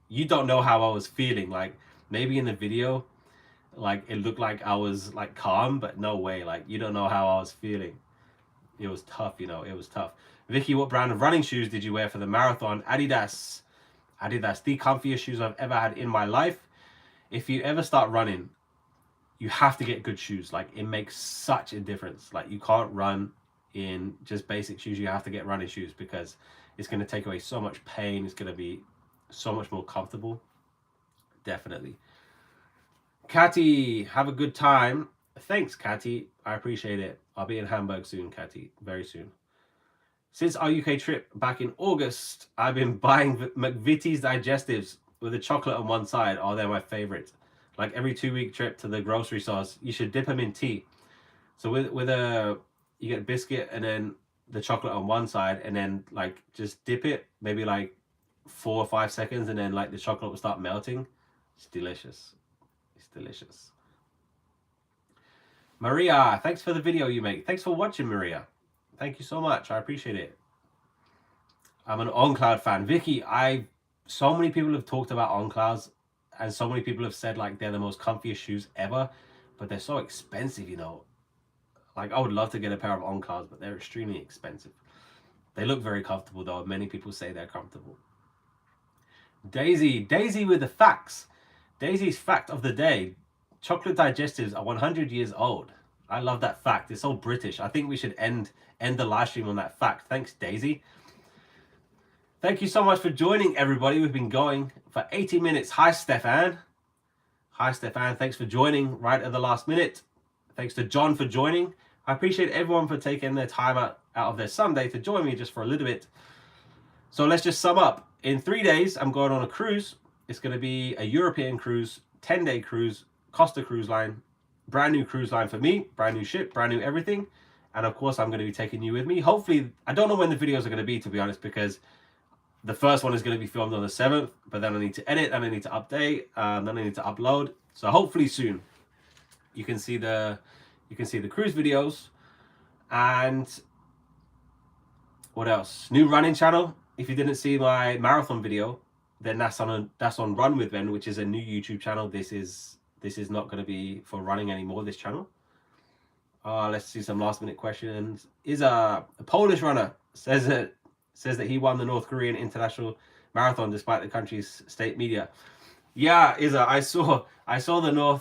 you don't know how I was feeling. Like maybe in the video, like it looked like I was like calm, but no way. Like you don't know how I was feeling. It was tough, you know, it was tough. Vicky, what brand of running shoes did you wear for the marathon? Adidas. Adidas, the comfiest shoes I've ever had in my life. If you ever start running, you have to get good shoes. Like it makes such a difference. Like you can't run in just basic shoes. You have to get running shoes, because it's going to take away so much pain. It's going to be so much more comfortable. Definitely. Catty, have a good time. Thanks, Catty. I appreciate it. I'll be in Hamburg soon, Catty. Very soon. Since our UK trip back in August, I've been buying McVitie's digestives with the chocolate on one side. Oh, they're my favorite. Like every 2-week trip to the grocery stores, you should dip them in tea. So you get a biscuit and then the chocolate on one side, and then like just dip it maybe like 4 or 5 seconds, and then like the chocolate will start melting. It's delicious. It's delicious. Maria, thanks for the video you make. Thanks for watching, Maria. Thank you so much. I appreciate it. I'm an OnCloud fan. Vicky, so many people have talked about OnClouds, and so many people have said like they're the most comfiest shoes ever, but they're so expensive, you know. Like I would love to get a pair of On-Cars, but they're extremely expensive. They look very comfortable though. Many people say they're comfortable. Daisy with the facts. Daisy's fact of the day: chocolate digestives are 100 years old. I love that fact. It's so British. I think we should end the live stream on that fact. Thanks, Daisy. Thank you so much for joining, everybody. We've been going for 80 minutes. Hi, Stefan. Hi, Stefan. Thanks for joining right at the last minute. Thanks to John for joining. I appreciate everyone for taking their time out of their Sunday to join me just for a little bit. So let's just sum up. In 3 days, I'm going on a cruise. It's going to be a European cruise, 10-day cruise, Costa Cruise Line, brand new cruise line for me, brand new ship, brand new everything. And of course, I'm going to be taking you with me. Hopefully, I don't know when the videos are going to be, to be honest, because the first one is going to be filmed on the 7th, but then I need to edit and I need to update, then I need to upload. So hopefully soon you can see the cruise videos. And what else? New running channel. If you didn't see my marathon video, then that's on Run with Ben, which is a new YouTube channel. This is not going to be for running anymore, this channel. Let's see some last minute questions. Is a Polish runner says that he won the North Korean International Marathon despite the country's state media. Yeah, I saw the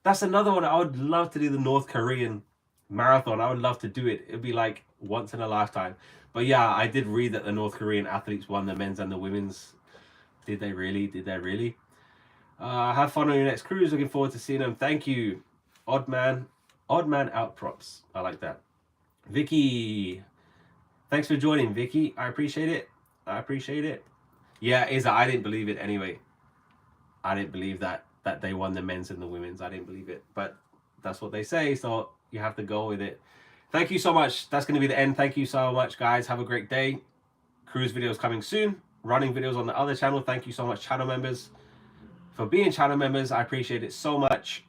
that's another one. I would love to do the North Korean marathon. I would love to do it. It'd be like once in a lifetime. But yeah, I did read that the North Korean athletes won the men's and the women's. Did they really? Did they really? Have fun on your next cruise. Looking forward to seeing them. Thank you. Odd man out props. I like that. Vicky, thanks for joining, Vicky. I appreciate it. Yeah, I didn't believe it anyway. I didn't believe that they won the men's and the women's. I didn't believe it, but that's what they say, so you have to go with it. Thank you so much. That's going to be the end. Thank you so much, guys. Have a great day. Cruise videos coming soon. Running videos on the other channel. Thank you so much, channel members, for being channel members. I appreciate it so much.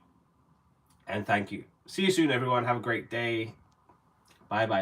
And thank you. See you soon, everyone. Have a great day. Bye-bye.